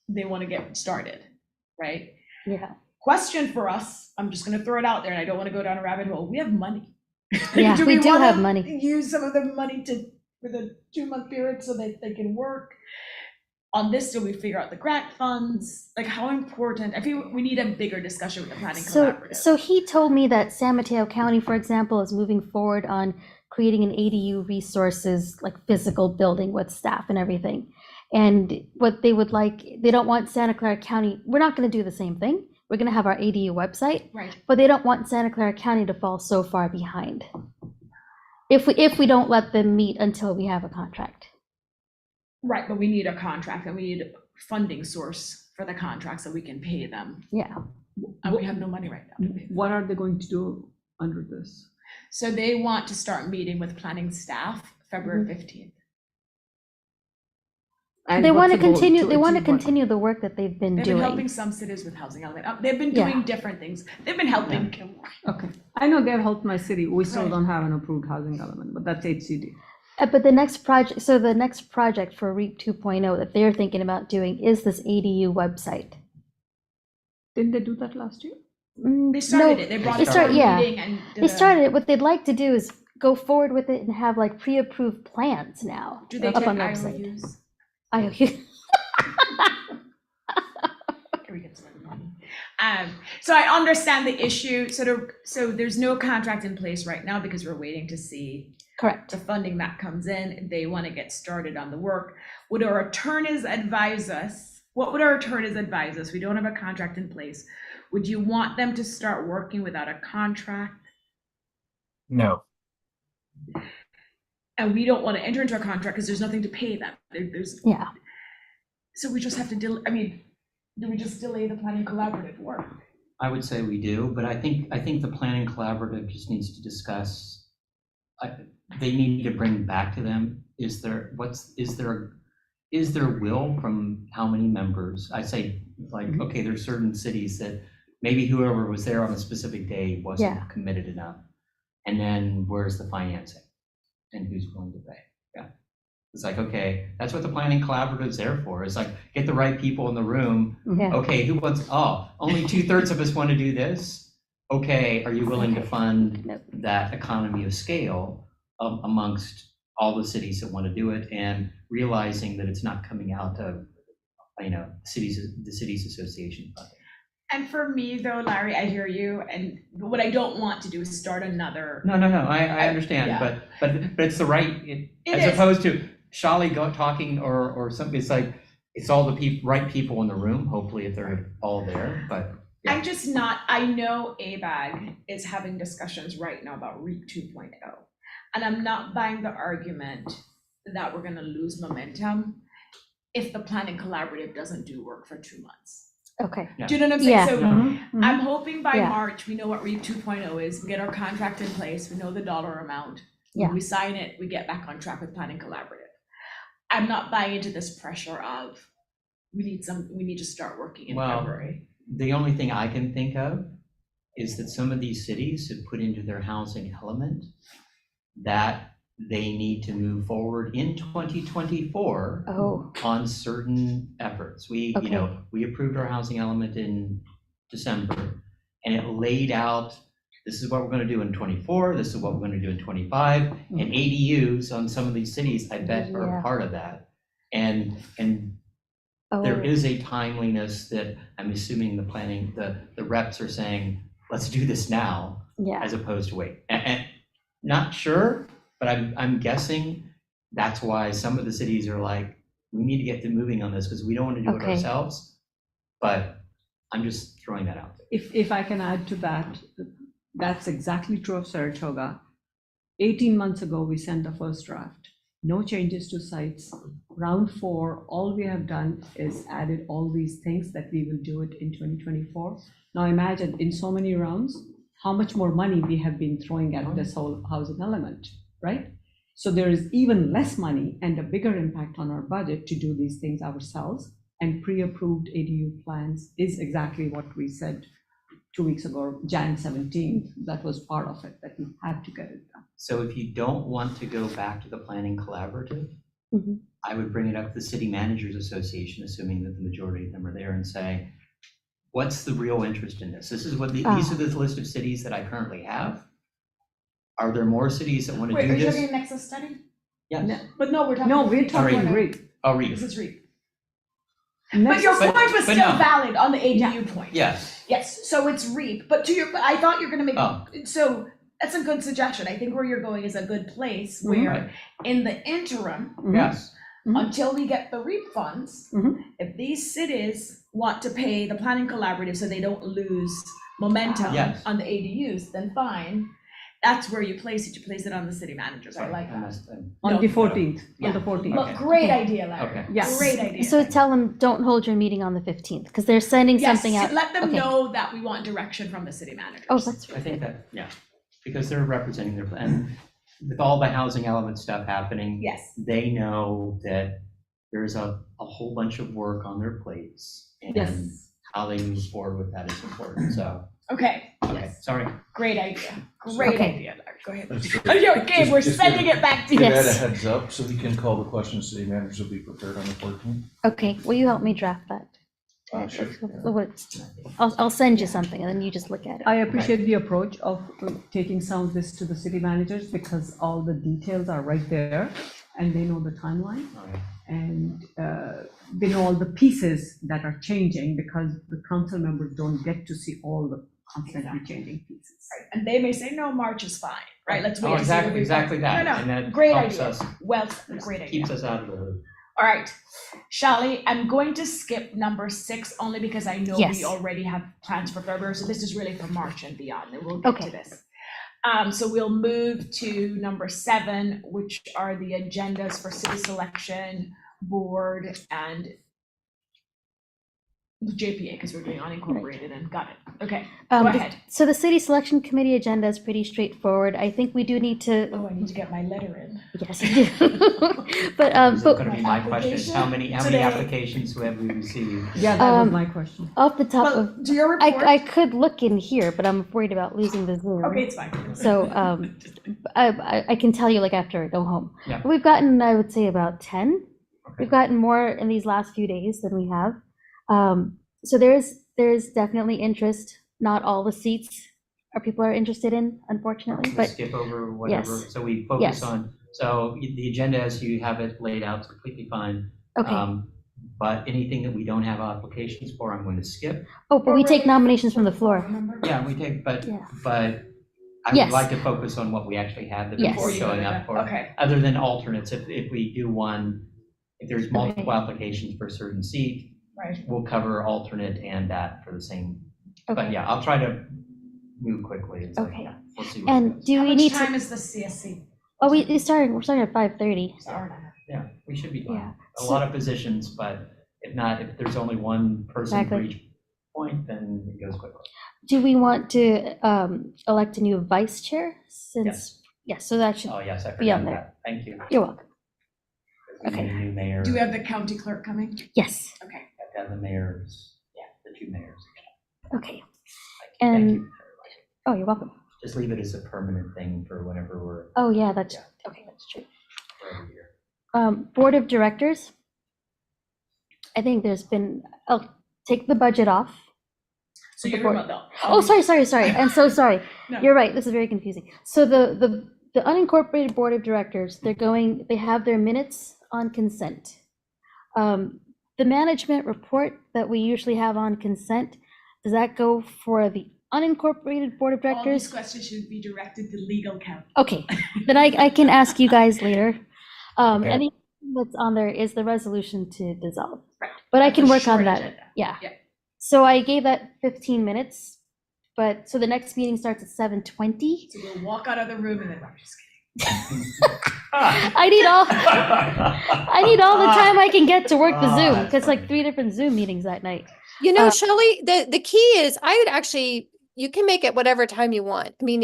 they want to get started, right? Yeah. Question for us, I'm just going to throw it out there, and I don't want to go down a rabbit hole. We have money. Yeah, we do wanna have money. Use some of the money for the 2-month period so that they can work on this till we figure out the grant funds. Like, how important? I feel we need a bigger discussion with the planning collaborative. So he told me that San Mateo County, for example, is moving forward on creating an ADU resources, like physical building with staff and everything. And what they would like, they don't want Santa Clara County, we're not going to do the same thing. We're going to have our ADU website, Right. but they don't want Santa Clara County to fall so far behind if we don't let them meet until we have a contract. Right, but we need a contract, and we need a funding source for the contract so we can pay them. Yeah. And we have no money right now to pay them. What are they going to do under this? So they want to start meeting with planning staff February 15th. And They want to what's the goal? continue, they want to achieve what? continue the work that they've been They've been helping doing. some cities with housing element. They've been Yeah. doing different things. They've been helping Kilmore. Okay, I know they've helped my city, we still Right. don't have an approved housing element, but that's HCD. But the next project, so the next project for REAP 2.0 that they're thinking about doing is this ADU website. Didn't they do that last year? They started No, it. They brought they it to start- a yeah. meeting and did They a- started it, what they'd like to do is go forward with it and have like pre-approved plans now Do they up check on the website. IOUs? IOU. Here we get to that. So I understand the issue. So there's no contract in place right now because we're waiting to see Correct. the funding that comes in. They want to get started on the work. Would our attorneys advise us? What would our attorneys advise us? We don't have a contract in place. Would you want them to start working without a contract? No, And we don't want to enter into a contract because there's nothing to pay them. There's Yeah. so we just have to do we just delay the planning collaborative work? I would say we do, but I think the planning collaborative just needs to discuss, they need to bring back to them, is there will from how many members? I say, like, okay, there's certain cities that maybe whoever was there on a specific day wasn't Yeah. committed enough. And then where's the financing? And who's willing to pay? Yeah. It's like, okay, that's what the planning collaborative is there for. It's like, get the right people in the room. Yeah. Okay, who wants, only 2/3 of us want to do this? Okay, are you willing to Okay. fund Nope. that economy of scale amongst all the cities that want to do it, and realizing that it's not coming out of, the cities association funding. And for me though, Larry, I hear you, and what I don't want to do is start another. No, I understand, Yeah. but it's the right, It as is. opposed to Shali talking or something, it's like, it's all the right people in the room, hopefully if they're all there, but. yeah. I'm just not, I know ABAG is having discussions right now about REAP 2.0. And I'm not buying the argument that we're gonna lose momentum if the planning collaborative doesn't do work for 2 months. Okay. Yeah. Do you know what I'm saying? Yeah. So Mhm. I'm hoping by Yeah. March, we know what REAP 2.0 is, we get our contract in place, we know the dollar amount. Yeah. When we sign it, we get back on track with planning collaborative. I'm not buying into this pressure of, we need to start working in Well, February. The only thing I can think of is that some of these cities have put into their housing element that they need to move forward in 2024 Oh, on certain efforts. We approved our housing element in December, and it laid out, this is what we're gonna do in 24, this is what we're gonna do in 25, and ADUs on some of these cities, I bet, Yeah. are part of that. And oh, there is a timeliness that I'm assuming the reps are saying, let's do this now, yeah. as opposed to wait. And not sure, but I'm guessing that's why some of the cities are like, we need to get to moving on this because we don't want to do it Okay. ourselves. But I'm just throwing that out there. If I can add to that, that's exactly true of Saratoga. 18 months ago, we sent the first draft. No changes to sites. Round 4, all we have done is added all these things that we will do it in 2024. Now imagine in so many rounds, how much more money we have been throwing at this whole housing element, right? So there is even less money and a bigger impact on our budget to do these things ourselves. And pre-approved ADU plans is exactly what we said 2 weeks ago, Jan 17th. That was part of it, that we had to get it done. So if you don't want to go back to the planning collaborative, Mhm. I would bring it up to the City Managers Association, assuming that the majority of them are there, and say, what's the real interest in this? This is what these are the list of cities that I currently have. Are there more cities that want to Wait, do are you this? talking Nexus study? Yes. But no, we're talking. No, we're talking Sorry. REAP. Oh, REAP. This is REAP. Next- But your But- point was but still no. valid on the ADU point. Yes. Yes, so it's REAP, but but I thought you're gonna make, Oh. so that's a good suggestion. I think where you're going is a good place Mhm. where Right. in the interim, Mhm. Yes. Mhm. until we get the REAP funds, Mhm. if these cities want to pay the planning collaborative so they don't lose momentum Yes. on the ADUs, then fine. That's where you place it. You place it on the city managers. I like that. On the No. 14th, Yeah. on the 14th. Look, Okay. great Okay. idea, Larry. Okay. Yes. Great idea. So tell them, don't hold your meeting on the 15th, because they're sending Yes, something out. let them Okay. know that we want direction from the city managers. Oh, that's I right. think that, yeah, because they're representing their, and with all the housing element stuff happening, Yes. they know that there's a whole bunch of work on their plates. And Yes. how they move forward with that is important, so, Okay, okay, sorry. great idea. Great Okay. idea. Go ahead. That's good. Okay, we're Just sending it back to Give you. Ed a Yes. heads up so he can call the questions, city managers will be prepared on the 14th. Okay, will you help me draft that? Sure. I'll send you something and then you just look at it. I appreciate the approach of taking some of this to the city managers because all the details are right there and they know the timeline. Okay. And they know all the pieces that are changing because the council members don't get to see all the constantly changing pieces. Right, and they may say, no, March is fine, right? Let's wait. Oh, and see what exactly, we exactly find. that. No, And no, that great helps idea. us, Well, great idea. keeps us out of the loop. All right, Shally, I'm going to skip number 6 only because I know Yes. we already have plans for February, so this is really for March and beyond, and we'll get to Okay. this. So we'll move to number 7, which are the agendas for city selection, board, and the JPA, because we're doing unincorporated, and got it. Okay, go The- ahead. So the city selection committee agenda is pretty straightforward. I think we do need to, Oh, I need to get my letter in. yes, you do. But, This is but gonna be my question, is how many Today. applications have we received? Yeah, that was Um, my question. off the top Well, of, do your report. I could look in here, but I'm worried about losing the Zoom. Okay, it's fine. So, I can tell you like after I go home. Yeah. We've gotten, I would say about 10. Okay. We've gotten more in these last few days than we have. So there's definitely interest. Not all the seats are people are interested in, unfortunately, We'll but skip over whatever, yes. so we focus Yes. on, so the agenda as you have it laid out is completely fine. okay. But anything that we don't have applications for, I'm going to skip. Oh, but we take nominations from the floor. Remember? Yeah, we take, but Yeah. I Yes. would like to focus on what we actually have that Yes. people are Before you showing go to up that. for. Okay. Other than alternates, if we do one, if there's multiple Okay. applications for a certain seat, Right. we'll cover alternate and that for the same. But Okay. yeah, I'll try to move quickly. And so, Okay. yeah, we'll see what it And goes. do How we much need time to? is the CSC? Oh, we're starting at 5:30. It's an hour and a half. Yeah, we should be Yeah. fine. A So- lot of positions, but if there's only one person for Exactly. each point, then it goes quickly. Do we want to elect a new vice chair? Since yes, so that should. Oh, yes, I Be on forgot there. that. Thank you. You're welcome. We need Okay. a new mayor. Do we have the county clerk coming? Yes. Okay. Have to have the mayors, the two mayors. Okay. Thank And you. oh, you're welcome. Just leave it as a permanent thing for whenever we're Oh yeah, that's Yeah. okay. That's true. for every year. Board of Directors. I think there's been, I'll take the budget off. So The you're board- talking about the. Oh, sorry. I'm so sorry. No. You're right. This is very confusing. So the unincorporated Board of Directors, they have their minutes on consent. The management report that we usually have on consent, does that go for the unincorporated Board of All these Directors? questions should be directed to legal counsel. Okay, then I can ask you guys later. Okay. Anything that's on there is the resolution to dissolve. Right. But I That's can a work on short that. agenda. Yeah. Yeah. So I gave that 15 minutes, but so the next meeting starts at 7:20. So we'll walk out of the room and then, I'm just kidding. I need all the time I can get to work the Ah, Zoom, that's because like funny. 3 different Zoom meetings that night. You know, Uh, Shelley, the key is I would actually, you can make it whatever time you want. I mean,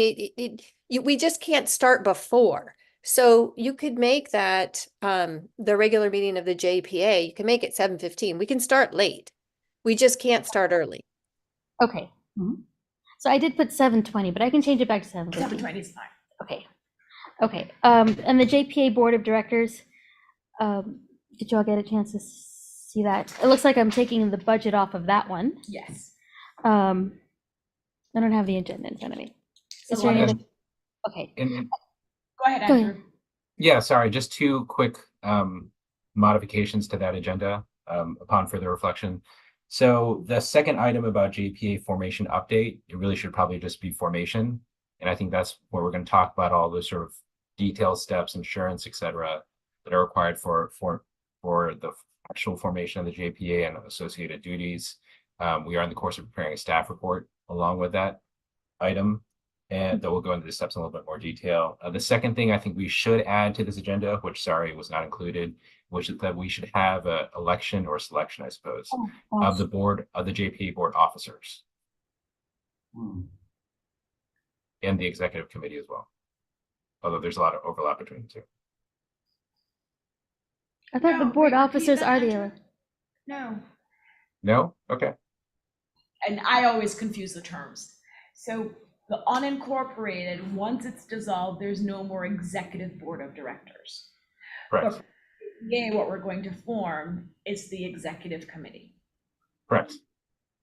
we just can't start before. So you could make that, the regular meeting of the JPA, you can make it 7:15. We can start late. We just can't start early. Okay. So I did put 7:20, but I can change it back to 7:15. 7:20 is fine. Okay. Okay. And the JPA Board of Directors, did you all get a chance to see that? It looks like I'm taking the budget off of that one. Yes. I don't have the agenda in front of me. So Is there why any don't other? Okay. And Go ahead, Go ahead. Andrew. yeah, sorry, just two quick modifications to that agenda upon further reflection. So the second item about JPA formation update, it really should probably just be formation. And I think that's where we're going to talk about all the sort of detailed steps, insurance, et cetera, that are required for the actual formation of the JPA and associated duties. We are in the course of preparing a staff report along with that item, and that will go into the steps in a little bit more detail. The second thing I think we should add to this agenda, which sorry was not included, which is that we should have a election or selection, I suppose, of the board of the JPA board officers and the executive committee as well. Although there's a lot of overlap between the two. I thought the No, board repeat officers that, are the, Andrew. No, No? Okay. and I always confuse the terms. So the unincorporated, once it's dissolved, there's no more executive board of directors. Correct. But yeah, what we're going to form is the executive committee. Correct.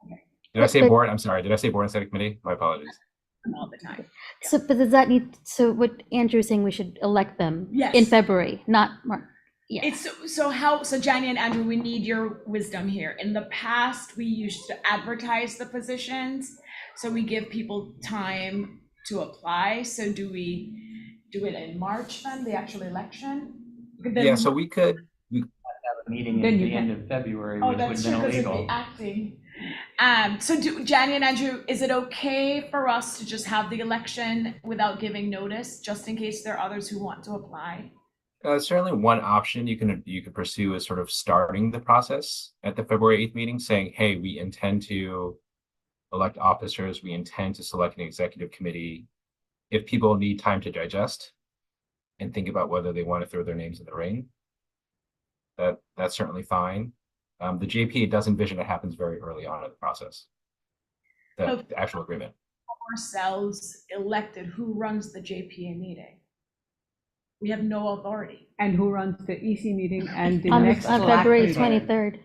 Okay. Did I say But- board? I'm sorry. Did I say board instead of committee? My apologies. All the time. so, but does that need, so what Andrew's saying, we should elect them in Yes. February, not March? Yeah. It's so Jani and Andrew, we need your wisdom here. In the past, we used to advertise the positions, so we give people time to apply. So do we do it in March then, the actual election? Then- Yeah, so we could, Have a meeting Then at you the can- end of February, Oh, which would have that's been true, because it'd illegal. be acting. So Jani and Andrew, is it okay for us to just have the election without giving notice, just in case there are others who want to apply? certainly one option you could pursue is sort of starting the process at the February 8th meeting, saying, hey, we intend to elect officers, we intend to select an executive committee. If people need time to digest and think about whether they want to throw their names in the ring, that's certainly fine. The JPA does envision it happens very early on in the process. The actual agreement. Ourselves elected, who runs the JPA meeting? We have no authority. And who runs the EC meeting and the On next on select February meeting? 23rd.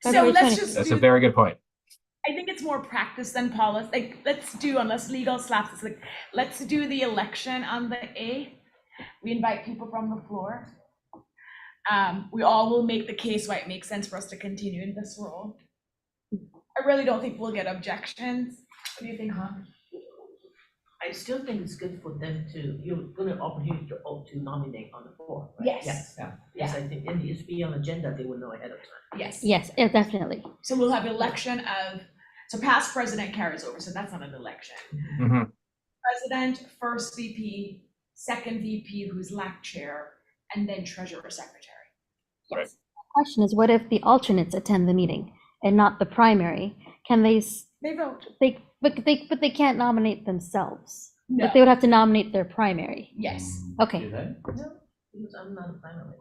So February let's 20th. just That's a do, very good point. I think it's more practice than policy. Like, let's do, unless legal slaps us, like, let's do the election on the 8th. We invite people from the floor. We all will make the case why it makes sense for us to continue in this role. I really don't think we'll get objections. What do you think, Han? I still think it's good for them to, you're gonna opportunity to nominate on the floor, right? Yes. Yeah, yes, I think, and it's be on agenda, they will know ahead of time. Yes. Yes, yeah, definitely. So we'll have election of, so past president carries over, so that's not an election. Mhm. President, first VP, second VP who's LAC chair, and then treasurer secretary. Right. Question is, what if the alternates attend the meeting and not the primary? Can they, They vote. but they can't nominate themselves. No. But they would have to nominate their primary. Yes. Okay. Do they? No, because I'm not a finalist.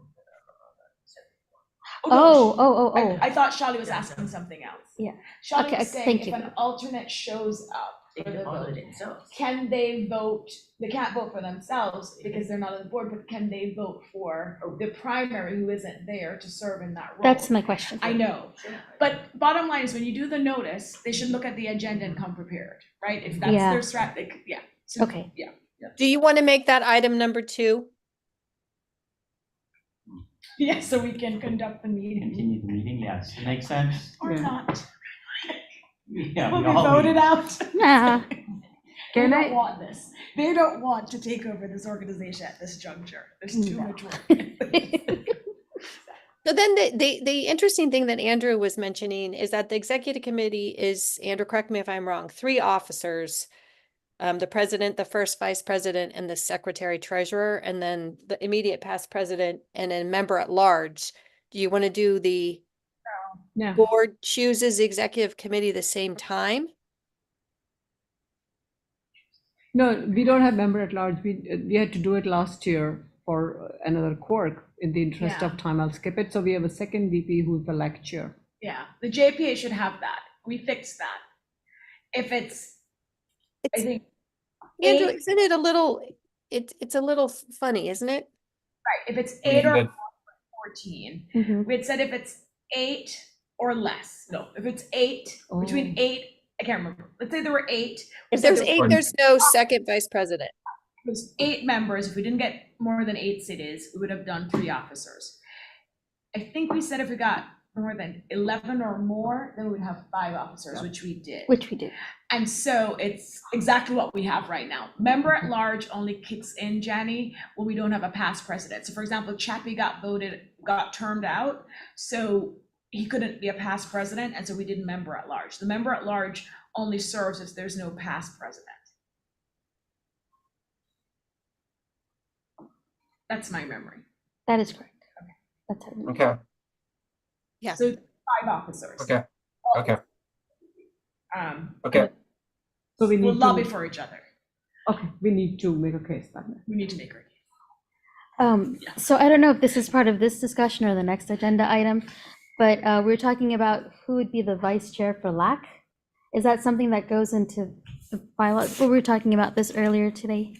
Oh. I thought Charlie was asking something else. Yeah. Charlie Okay, was saying thank if you. an alternate shows up They for can the vote, honor themselves. can they vote? They can't vote for themselves because they're not on the board, but can they vote for the primary who isn't there to serve in that role? That's my question. I know, but bottom line is when you do the notice, they should look at the agenda and come prepared, right? If that's Yeah. their strategy, yeah. So- Okay. Yeah. Do you want to make that item number 2? Yeah, so we can conduct the meeting Continue the meeting, yes, it makes sense. or Yeah. not. Yeah, Will we be all voted meet. out. Nah. They Can don't I- want this. They don't want to take over this organization at this juncture. There's too No. much work. So then the interesting thing that Andrew was mentioning is that the executive committee is, Andrew, correct me if I'm wrong, 3 officers. The president, the first vice president, and the secretary treasurer, and then the immediate past president and a member at large. Do you want to do the No. board chooses executive committee the same time? No, we don't have member at large. We had to do it last year for another quirk. In the interest Yeah. of time, I'll skip it. So we have a second VP who's the lecturer. Yeah, the JPA should have that. We fixed that. If it's, I It's, think, Andrew, 8, isn't it a little, it's a little funny, isn't it? right, if it's I mean, 8 or that- 14, Mhm. we had said if it's 8 or less. No, if it's 8, between Oh. 8, I can't remember. Let's say there were 8. we If said there's there 8, Or- there's no second vice president. was 8 members. If we didn't get more than 8 cities, we would have done 3 officers. I think we said if we got more than 11 or more, then we would have 5 officers, which we did. Which we do. And so it's exactly what we have right now. Member at large only kicks in, Jani, when we don't have a past president. So for example, Chappie got termed out, so he couldn't be a past president, and so we did member at large. The member at large only serves if there's no past president. That's my memory. That is correct. That's how. Okay, Yeah. So 5 officers. okay, okay, Um, okay. So we we'll need lobby to, for each other. okay, we need to make a case then. We need to make her. So I don't know if this is part of this discussion or the next agenda item, but we're talking about who would be the vice chair for LAC. Is that something that goes into the bylaws? Well, we were talking about this earlier today,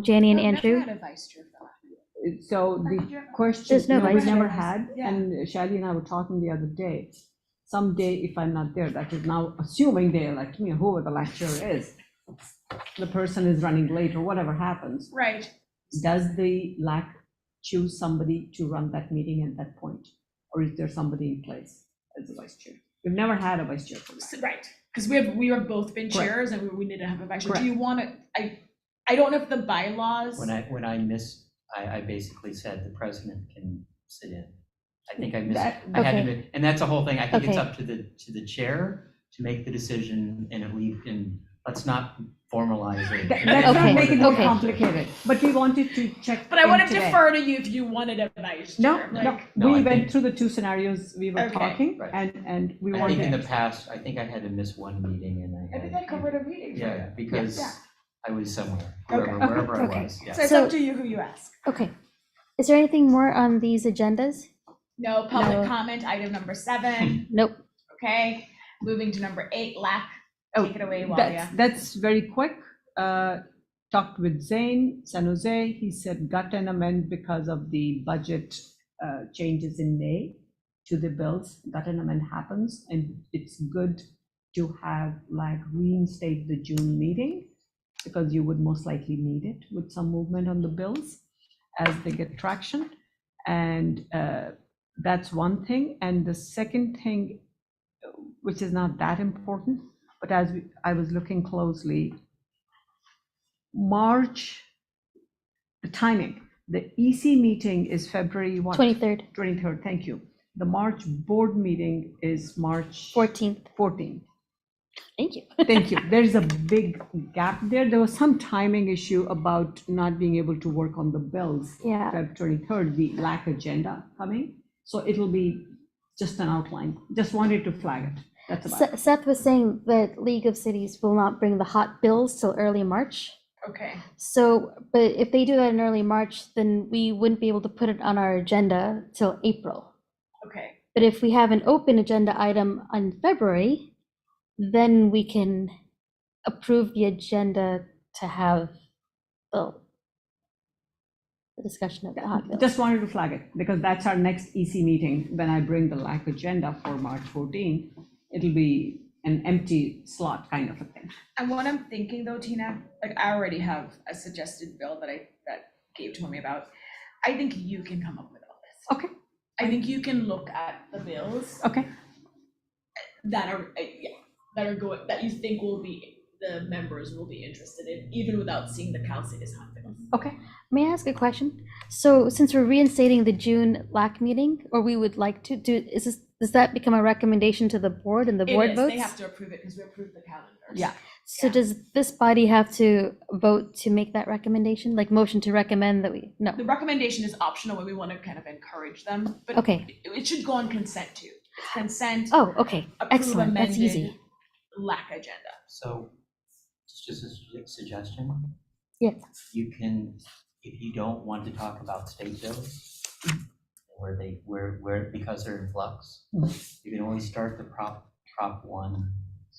Janie and I've never Andrew. had a vice chair for that. So the question, There's no we vice never chair. had, Yeah. and Shadi and I were talking the other day. Someday, if I'm not there, that is now assuming they elect me, whoever the lecturer is, the person is running late or whatever happens, Right. does the LAC choose somebody to run that meeting at that point? Or is there somebody in place as a vice chair? We've never had a vice chair for LAC. Right, because we have both been Correct. chairs and we need to have a vice chair. Correct. Do you want to, I don't know if the bylaws. When I missed, I basically said the president can sit in. I think I missed, That- I had to, Okay. and that's the whole thing. I think it's Okay. up to the chair to make the decision and at least, and let's not formalize it. Let's not Okay, make it more okay. complicated, but we wanted to check. But I want in to today. defer to you if you wanted a vice No, chair. no, like- No, I we think- went through the two scenarios we were Okay. talking, Right. and we I think in the wanted. past, I think I had to miss one meeting and I think I covered a meeting. for Yeah, that. because Yeah. I was somewhere, Okay. wherever I Okay. was, yeah. So it's So- up to you who you ask. Okay. Is there anything more on these agendas? No public No. comment, item number 7, Nope. okay? Moving to number 8, LAC. Oh, Take it away, Walia. That's very quick. Talked with Zane, San Jose, he said gut and amend because of the budget changes in May to the bills. Gut and amend happens, and it's good to have like reinstate the June meeting because you would most likely need it with some movement on the bills as they get traction. And that's one thing. And the second thing, which is not that important, but as I was looking closely, March, the timing, the EC meeting is February what? 23rd, 23rd, thank you. The March board meeting is March 14th. 14th. Thank you. Thank you. There's a big gap there. There was some timing issue about not being able to work on the bills. Yeah. Feb 23rd, the LAC agenda coming. So it'll be just an outline. Just wanted to flag it. That's about it. Seth was saying that League of Cities will not bring the hot bills till early March. Okay. So, but if they do that in early March, then we wouldn't be able to put it on our agenda till April. Okay. But if we have an open agenda item on February, then we can approve the agenda to have the discussion of the hot bills. Just wanted to flag it because that's our next EC meeting. When I bring the LAC agenda for March 14, it'll be an empty slot kind of a thing. And what I'm thinking though, Tina, like I already have a suggested bill that Gabe told me about. I think you can come up with all this. Okay, I think you can look at the bills okay. that are, that are going, that you think the members will be interested in, even without seeing the Cal Cities hot bills. Okay. May I ask a question? So since we're reinstating the June LAC meeting, or we would like to do, does that become a recommendation to the board and the board It is, votes? they have to approve it because we approved the calendars. Yeah. So yeah. does this body have to vote to make that recommendation, like motion to recommend that we, no? The recommendation is optional when we want to kind of encourage them, but Okay. it should go on consent too. It's consent, Oh, okay, approve excellent, that's amended easy. LAC agenda. So, just a suggestion, Yes, you can, if you don't want to talk about state bills, where, because they're in flux, you can always start the Prop 1.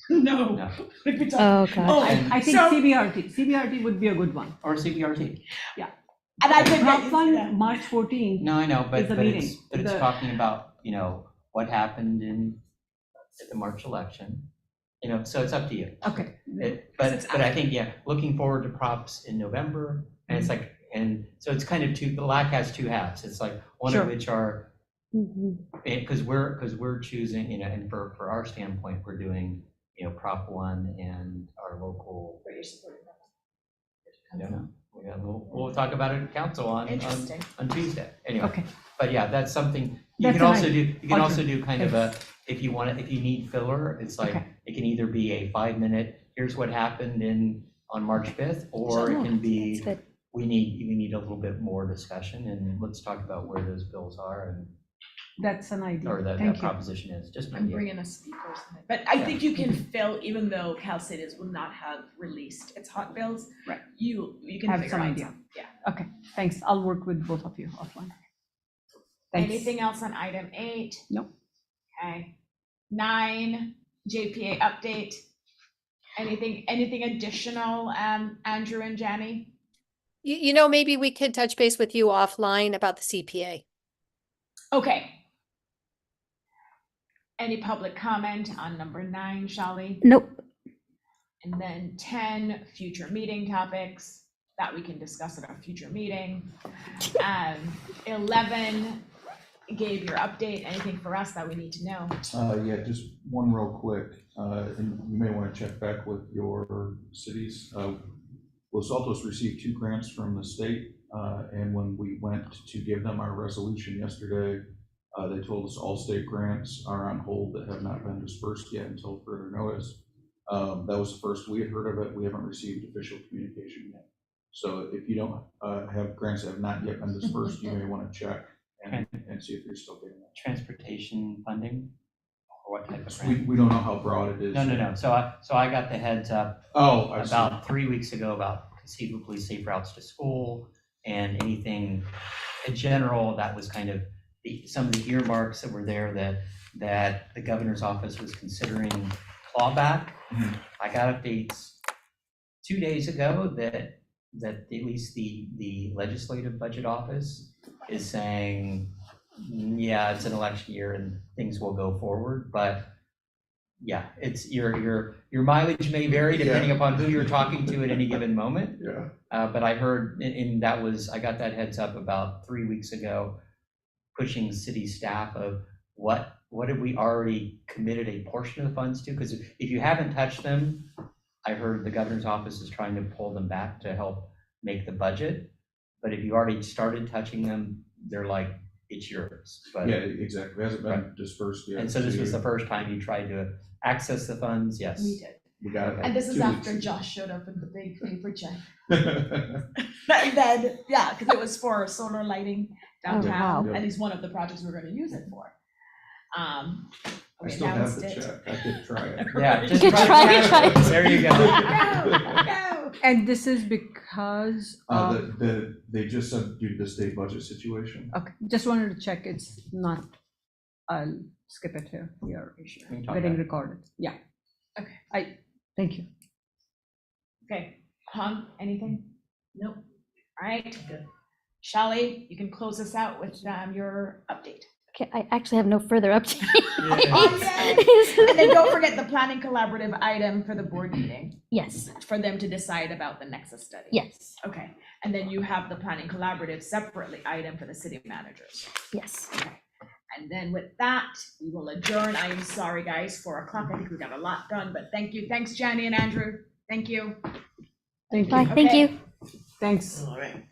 No. No. Like we talked- oh, gosh. Oh, I think so- CBRT would be a good one. Or CBRT. And I could Prop get, one, yeah. March 14. No, I know, but, It's a but it's, meeting. but it's The- talking about, what happened at the March election. So it's up to you. Okay. it's But I think, looking forward to props in November, and it's like, and so it's kind of the LAC has two halves. It's like, one Sure. of which are, Mhm. because we're choosing, and for our standpoint, we're doing, Prop 1 and our local, But you're supporting that. I don't know. We'll talk about it at council on Interesting. Tuesday. Anyway, Okay. but yeah, that's something, you That's can an also idea. do, you can also do kind of a, if you need filler, it's like, Okay. it can either be a 5-minute, here's what happened on March 5th, or it can be, That's good. we need a little bit more discussion, and let's talk about where those bills are, and That's an idea. or that Thank you. proposition is, just an I'm idea. bringing a speaker, but I think you can fill, even though Cal Cities will not have released its hot bills. Right. You can Have figure some out idea. some, yeah. Okay, thanks. I'll work with both of you offline. Thanks. Anything else on item 8? Nope. Okay. 9, JPA update. Anything additional, Andrew and Jenny? You know, maybe we could touch base with you offline about the CPA. Okay. Any public comment on number 9, Shally? Nope. And then 10, future meeting topics that we can discuss at our future meeting. 11, gave your update, anything for us that we need to know? Yeah, just one real quick, and you may want to check back with your cities. Los Altos received 2 grants from the state, and when we went to give them our resolution yesterday, they told us all state grants are on hold that have not been dispersed yet until further notice. That was the first we had heard of it. We haven't received official communication yet. So if you don't have grants that have not yet been dispersed, you may want to check and see if you're still getting that. Transportation funding, or what type of grant? We don't know how broad it is. No. So I got the heads up Oh, I see. about 3 weeks ago about conceivably safe routes to school and anything in general that was kind of some of the earmarks that were there that the governor's office was considering clawback. Mhm. I got updates 2 days ago that at least the legislative budget office is saying, yeah, it's an election year and things will go forward, but yeah, it's your mileage may vary depending upon who you're talking to at any given moment. Yeah. But I heard, and I got that heads up about 3 weeks ago, pushing city staff of what have we already committed a portion of the funds to? Because if you haven't touched them, I heard the governor's office is trying to pull them back to help make the budget. But if you already started touching them, they're like, it's yours. But, Yeah, exactly. It hasn't been Right. dispersed yet. and so this was the first time you tried to access the funds, yes. We did. We got it. And this is 2 after weeks Josh showed up with the big paper check. ago. And then, yeah, because it was for solar lighting downtown, wow. and it's one of the projects we're gonna use it for. I We still have announced the it. check. I could try it. Yeah, just You try could to try catch it. it. There you go. Go. And this is because of, They just said due to the state budget situation. okay, just wanted to check it's not, I'll skip it here. We are We can talk getting about it. recorded. Yeah. Okay. Thank you. Okay, Hung, anything? Nope. All right. Shally, you can close us out with your update. Okay, I actually have no further update. And then don't forget the planning collaborative item for the board meeting, Yes, for them to decide about the Nexus study. yes, Okay, and then you have the planning collaborative separately item for the city managers. yes. And then with that, we will adjourn. I am sorry, guys, 4 o'clock. I think we got a lot done, but thank you. Thanks, Jenny and Andrew. Thank you. Thank Bye, you. thank Okay. you. Thanks. All right.